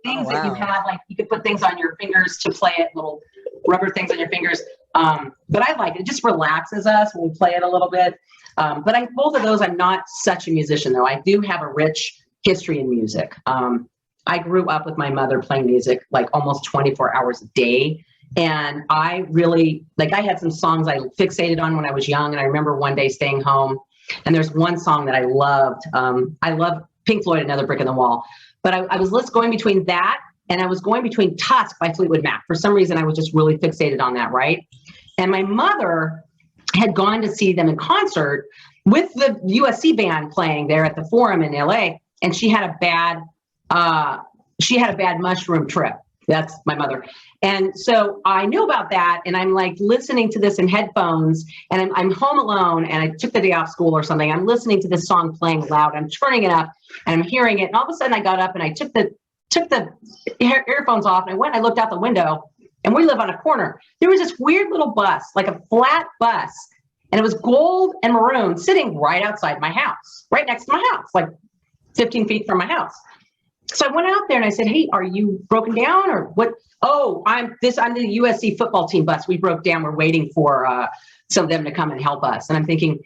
A: things that you have, like you could put things on your fingers to play it, little rubber things on your fingers. But I like it. It just relaxes us when we play it a little bit. But both of those, I'm not such a musician though. I do have a rich history in music. I grew up with my mother playing music like almost 24 hours a day. And I really, I had some songs I fixated on when I was young. And I remember one day staying home, and there's one song that I loved. I love Pink Floyd, Another Brick in the Wall. But I was going between that, and I was going between Tusk by Fleetwood Mac. For some reason, I was just really fixated on that, right? And my mother had gone to see them in concert with the USC band playing there at the Forum in LA, and she had a bad mushroom trip. That's my mother. And so I knew about that, and I'm like listening to this in headphones, and I'm home alone, and I took the day off school or something. I'm listening to this song playing loud. I'm turning it up, and I'm hearing it. And all of a sudden I got up and I took the earphones off, and I went and I looked out the window, and we live on a corner. There was this weird little bus, like a flat bus, and it was gold and maroon, sitting right outside my house, right next to my house, like 15 feet from my house. So I went out there and I said, hey, are you broken down or what? Oh, I'm the USC football team bus. We broke down. We're waiting for some of them to come and help us. And I'm thinking,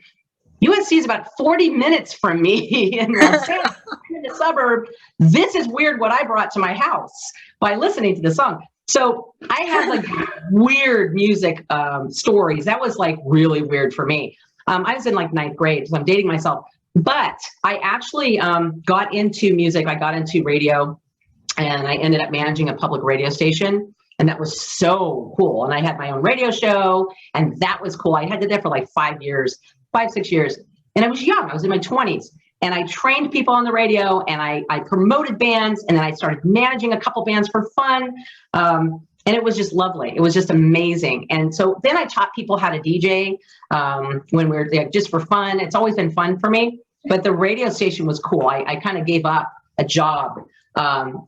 A: USC is about 40 minutes from me in Los Angeles, in the suburb. This is weird what I brought to my house by listening to the song. So I had like weird music stories. That was like really weird for me. I was in like 9th grade, so I'm dating myself. But I actually got into music. I got into radio, and I ended up managing a public radio station. And that was so cool. And I had my own radio show, and that was cool. I had it there for like 5 years, 5-6 years. And I was young. I was in my 20s. And I trained people on the radio, and I promoted bands, and then I started managing a couple bands for fun. And it was just lovely. It was just amazing. And so then I taught people how to DJ when we were there, just for fun. It's always been fun for me. But the radio station was cool. I kind of gave up a job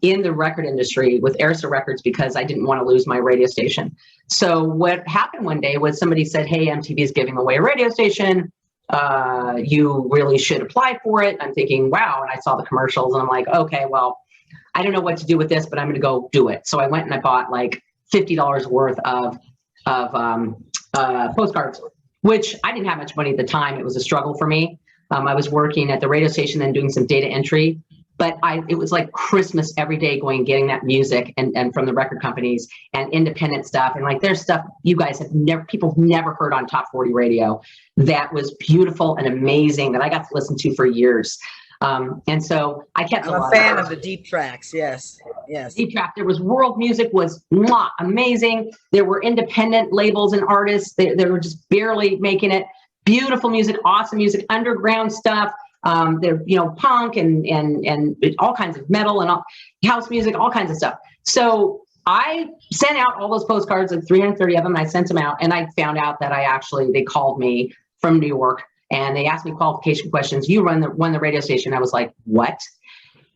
A: in the record industry with Arista Records because I didn't want to lose my radio station. So what happened one day was somebody said, hey, MTV is giving away a radio station. You really should apply for it. I'm thinking, wow. And I saw the commercials, and I'm like, okay, well, I don't know what to do with this, but I'm going to go do it. So I went and I bought like $50 worth of postcards, which I didn't have much money at the time. It was a struggle for me. I was working at the radio station and doing some data entry, but it was like Christmas every day going, getting that music and from the record companies and independent stuff. And like, there's stuff you guys people have never heard on Top 40 radio that was beautiful and amazing that I got to listen to for years. And so I kept
B: I'm a fan of the deep tracks. Yes. Yes.
A: Deep track. There was world music was amazing. There were independent labels and artists. They were just barely making it. Beautiful music, awesome music, underground stuff. There, punk and all kinds of metal and house music, all kinds of stuff. So I sent out all those postcards, like 330 of them. And I sent them out, and I found out that they called me from New York, and they asked me qualification questions. You run the radio station. I was like, what?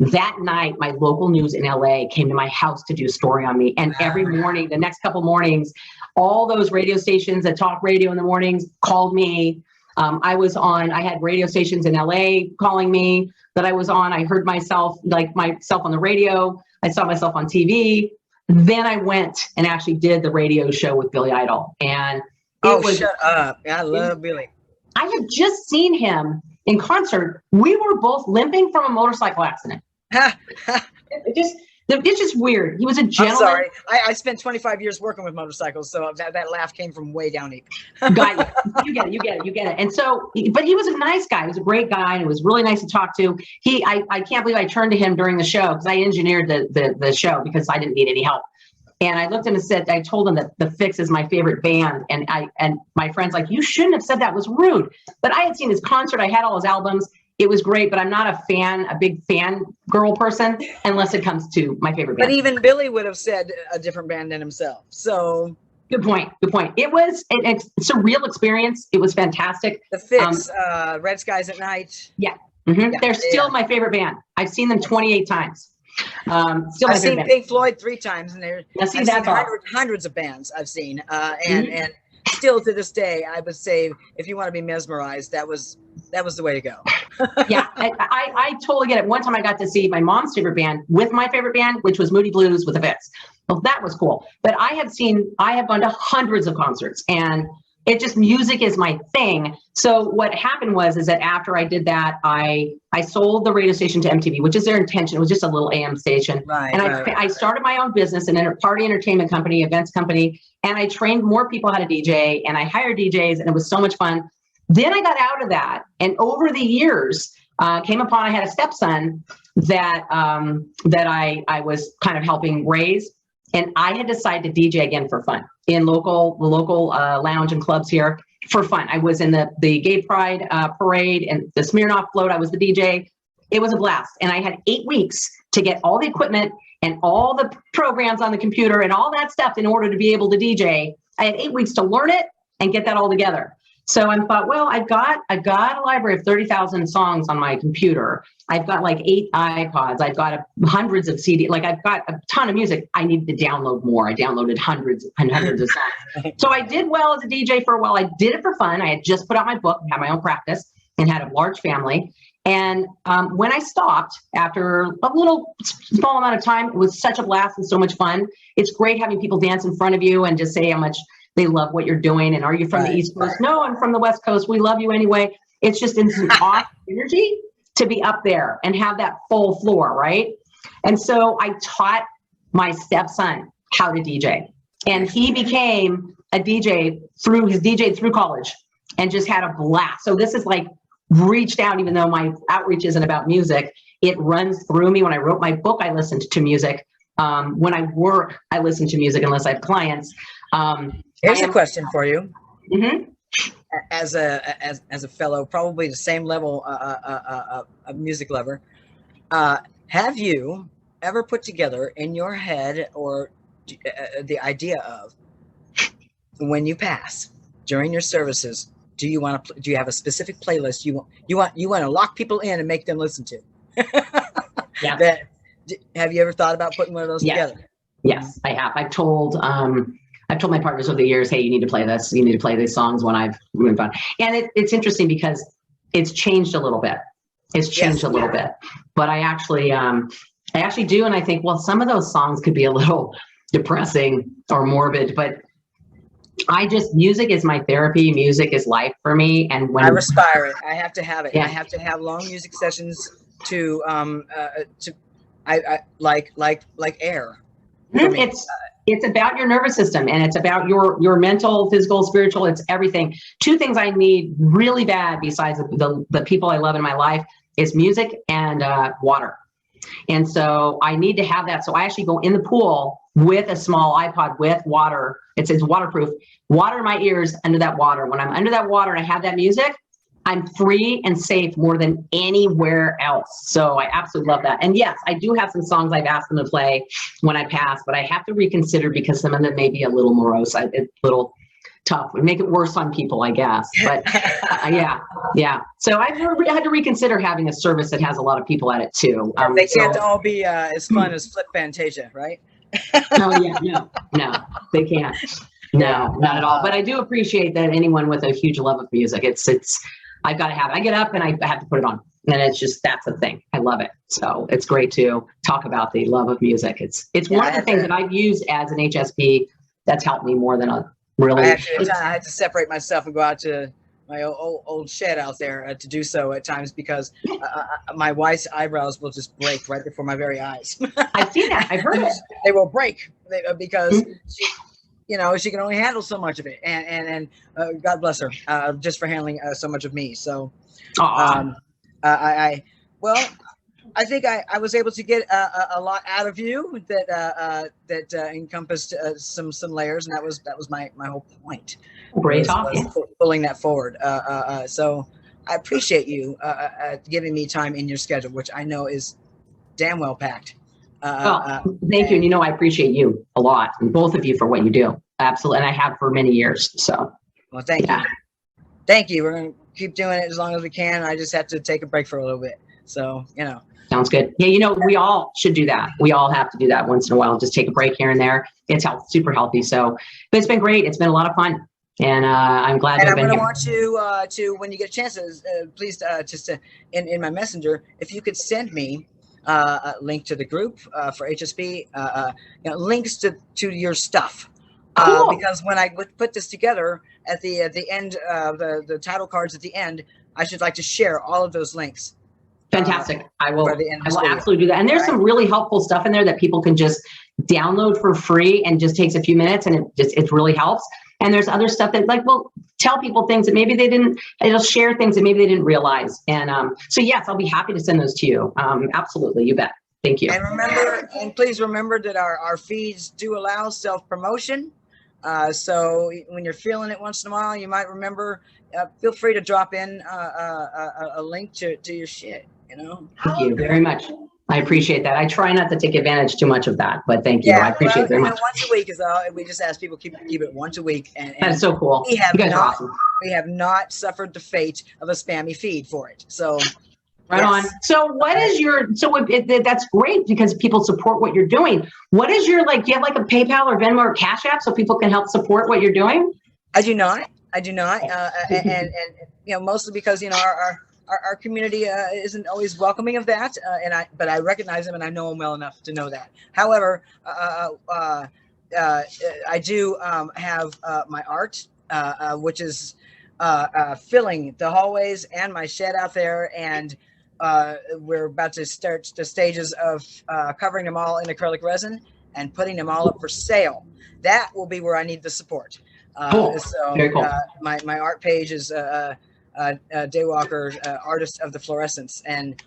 A: That night, my local news in LA came to my house to do a story on me. And every morning, the next couple mornings, all those radio stations that talk radio in the mornings called me. I had radio stations in LA calling me that I was on. I heard myself on the radio. I saw myself on TV. Then I went and actually did the radio show with Billy Idol. And
B: shut up. I love Billy.
A: I had just seen him in concert. We were both limping from a motorcycle accident. It's just weird. He was a
B: I'm
A: gentleman.
B: sorry. I spent 25 years working with motorcycles, so that laugh came from way down deep.
A: Got you. You get it. And so, but he was a nice guy. He was a great guy, and it was really nice to talk to. I can't believe I turned to him during the show because I engineered the show because I didn't need any help. And I looked at him and said, I told him that The Fix is my favorite band. And my friend's like, you shouldn't have said that. It was rude. But I had seen his concert. I had all his albums. It was great, but I'm not a big fan girl person unless it comes to my favorite band.
B: But even Billy would have said a different band than himself. So
A: good point. It's a real experience. It was fantastic.
B: The Fix, Red Skies at Night.
A: Yeah. Mm-hmm. Yeah. They're still my favorite band. I've seen them 28 times.
B: I've seen Pink Floyd 3 times, and I've seen hundreds of bands I've seen, and still to this day, I would say if you want to be mesmerized, that was the way to go.
A: Yeah, I totally get it. One time I got to see my mom's favorite band with my favorite band, which was Moody Blues with The Fix. Well, that was cool. But I have gone to hundreds of concerts, and music is my thing. So what happened is that after I did that, I sold the radio station to MTV, which is their intention. It was just a little AM station. Right, and I started my own business, an party entertainment company, events company, and I trained more people how to DJ, and I hired DJs, and it was so much fun. Then I got out of that, and over the years, I had a stepson that I was kind of helping raise. And I had decided to DJ again for fun in the local lounge and clubs here for fun. I was in the Gay Pride parade and the Smirnoff float. I was the DJ. It was a blast. And I had 8 weeks to get all the equipment and all the programs on the computer and all that stuff in order to be able to DJ. I had 8 weeks to learn it and get that all together. So I thought, well, I've got a library of 30,000 songs on my computer. I've got like 8 iPods. I've got hundreds of CDs. Like I've got a ton of music. I needed to download more. I downloaded hundreds and hundreds of songs. So I did well as a DJ for a while. I did it for fun. I had just put out my book, had my own practice, and had a large family. And when I stopped after a little small amount of time, it was such a blast and so much fun. It's great having people dance in front of you and just say how much they love what you're doing. And are you from the East Coast? No, I'm from the West Coast. We love you anyway. It's just instant awesome energy to be up there and have that full floor, right? And so I taught my stepson how to DJ. And he became a DJ through college and just had a blast. So this is like reached out, even though my outreach isn't about music, it runs through me. When I wrote my book, I listened to music. When I work, I listen to music unless I have clients.
B: Here's a question for you.
A: Mm-hmm.
B: As a fellow, probably the same level of music lover, have you ever put together in your head or the idea of when you pass during your services? Do you have a specific playlist you want to lock people in and make them listen to? Yeah. Have you ever thought about putting one of those together?
A: Yes, I have. I've told my partners over the years, hey, you need to play this. You need to play these songs when I've moved on. And it's interesting because it's changed a little bit. It's changed a little bit. But I actually do. And I think, well, some of those songs could be a little depressing or morbid, but music is my therapy. Music is life for me. And when
B: I respire it, I have to have it. Yeah. I have to have long music sessions to like air.
A: It's about your nervous system, and it's about your mental, physical, spiritual. It's everything. 2 things I need really bad besides the people I love in my life is music and water. And so I need to have that. So I actually go in the pool with a small iPod with water. It's waterproof. Water in my ears under that water. When I'm under that water and I have that music, I'm free and safe more than anywhere else. So I absolutely love that. And yes, I do have some songs I've asked them to play when I pass, but I have to reconsider because some of them may be a little morose. It's a little tough. It would make it worse on people, I guess. But yeah. So I've had to reconsider having a service that has a lot of people at it too.
B: They can't all be as fun as Flip Fantasia, right?
A: Oh yeah, no, they can't. No, not at all. But I do appreciate that anyone with a huge love of music, I've got to have it. I get up and I have to put it on. And that's the thing. I love it. So it's great to talk about the love of music. It's one of the things that I've used as an HSP that's helped me more than a really.
B: I had to separate myself and go out to old shed out there to do so at times, because my wife's eyebrows will just break right before my very eyes.
A: I've seen that. I've heard it.
B: They will break because she, she can only handle so much of it, and God bless her just for handling so much of me. So, I think I was able to get a lot out of you that encompassed some layers, and that was my whole point.
A: Great talking.
B: Pulling that forward. So I appreciate you giving me time in your schedule, which I know is damn well packed.
A: Thank you. And I appreciate you a lot, and both of you, for what you do. Absolutely. And I have for many years. So,
B: well, thank you. Thank you. We're going to keep doing it as long as we can. I just have to take a break for a little bit. So,
A: Sounds good. Yeah, we all should do that. We all have to do that once in a while. Just take a break here and there. It's super healthy. So, but it's been great. It's been a lot of fun. And I'm glad to have been here.
B: And I'm going to want you to, when you get a chance, please just in my messenger, if you could send me a link to the group for HSP, links to your stuff.
A: Cool.
B: Because when I put this together at the end, the title cards at the end, I should like to share all of those links.
A: Fantastic. I will absolutely do that. And there's some really helpful stuff in there that people can just download for free, and just takes a few minutes, and it really helps. And there's other stuff that tell people things that maybe they didn't, it'll share things that maybe they didn't realize. And so yes, I'll be happy to send those to you. Absolutely. You bet. Thank you.
B: And please remember that our feeds do allow self-promotion. So when you're feeling it once in a while, you might remember, feel free to drop in a link to your shit,
A: Thank you very much. I appreciate that. I try not to take advantage too much of that, but thank you. I appreciate it very much.
B: Once a week is all. We just ask people keep it once a week. And
A: that's so cool.
B: You guys are awesome. We have not suffered the fate of a spammy feed for it. So
A: right on. So what is your, that's great because people support what you're doing. What is your, do you have like a PayPal or Venmo or Cash App so people can help support what you're doing?
B: I do not. And mostly because, our community isn't always welcoming of that, but I recognize them and I know them well enough to know that. However, I do have my art, which is filling the hallways and my shed out there, and we're about to start the stages of covering them all in acrylic resin and putting them all up for sale. That will be where I need the support.
A: Cool.
B: So
A: very cool.
B: My art page is Daywalker, Artist of the Fluorescence, and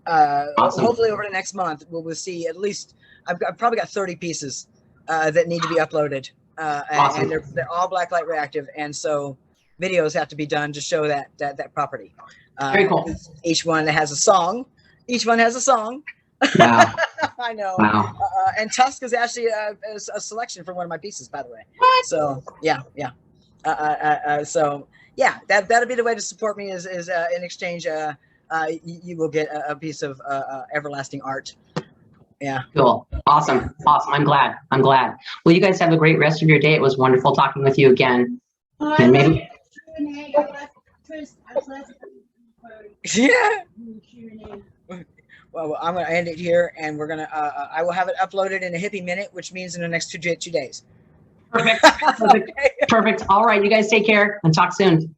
B: awesome. Hopefully over the next month we'll see at least I've probably got 30 pieces that need to be uploaded, awesome. And they're all blacklight reactive, and so videos have to be done to show that property.
A: Very cool.
B: Each one has a song.
A: Wow.
B: I know.
A: Wow.
B: And Tusk is actually a selection from one of my pieces, by the way.
A: What?
B: So yeah. So yeah, that'll be the way to support me is in exchange. You will get a piece of everlasting art. Yeah.
A: Cool. Awesome. I'm glad. Well, you guys have a great rest of your day. It was wonderful talking with you again. And maybe.
B: Yeah. Well, I'm going to end it here, and we're going to, I will have it uploaded in a hippie minute, which means in the next two days.
A: Perfect. Perfect. All right. You guys take care and talk soon.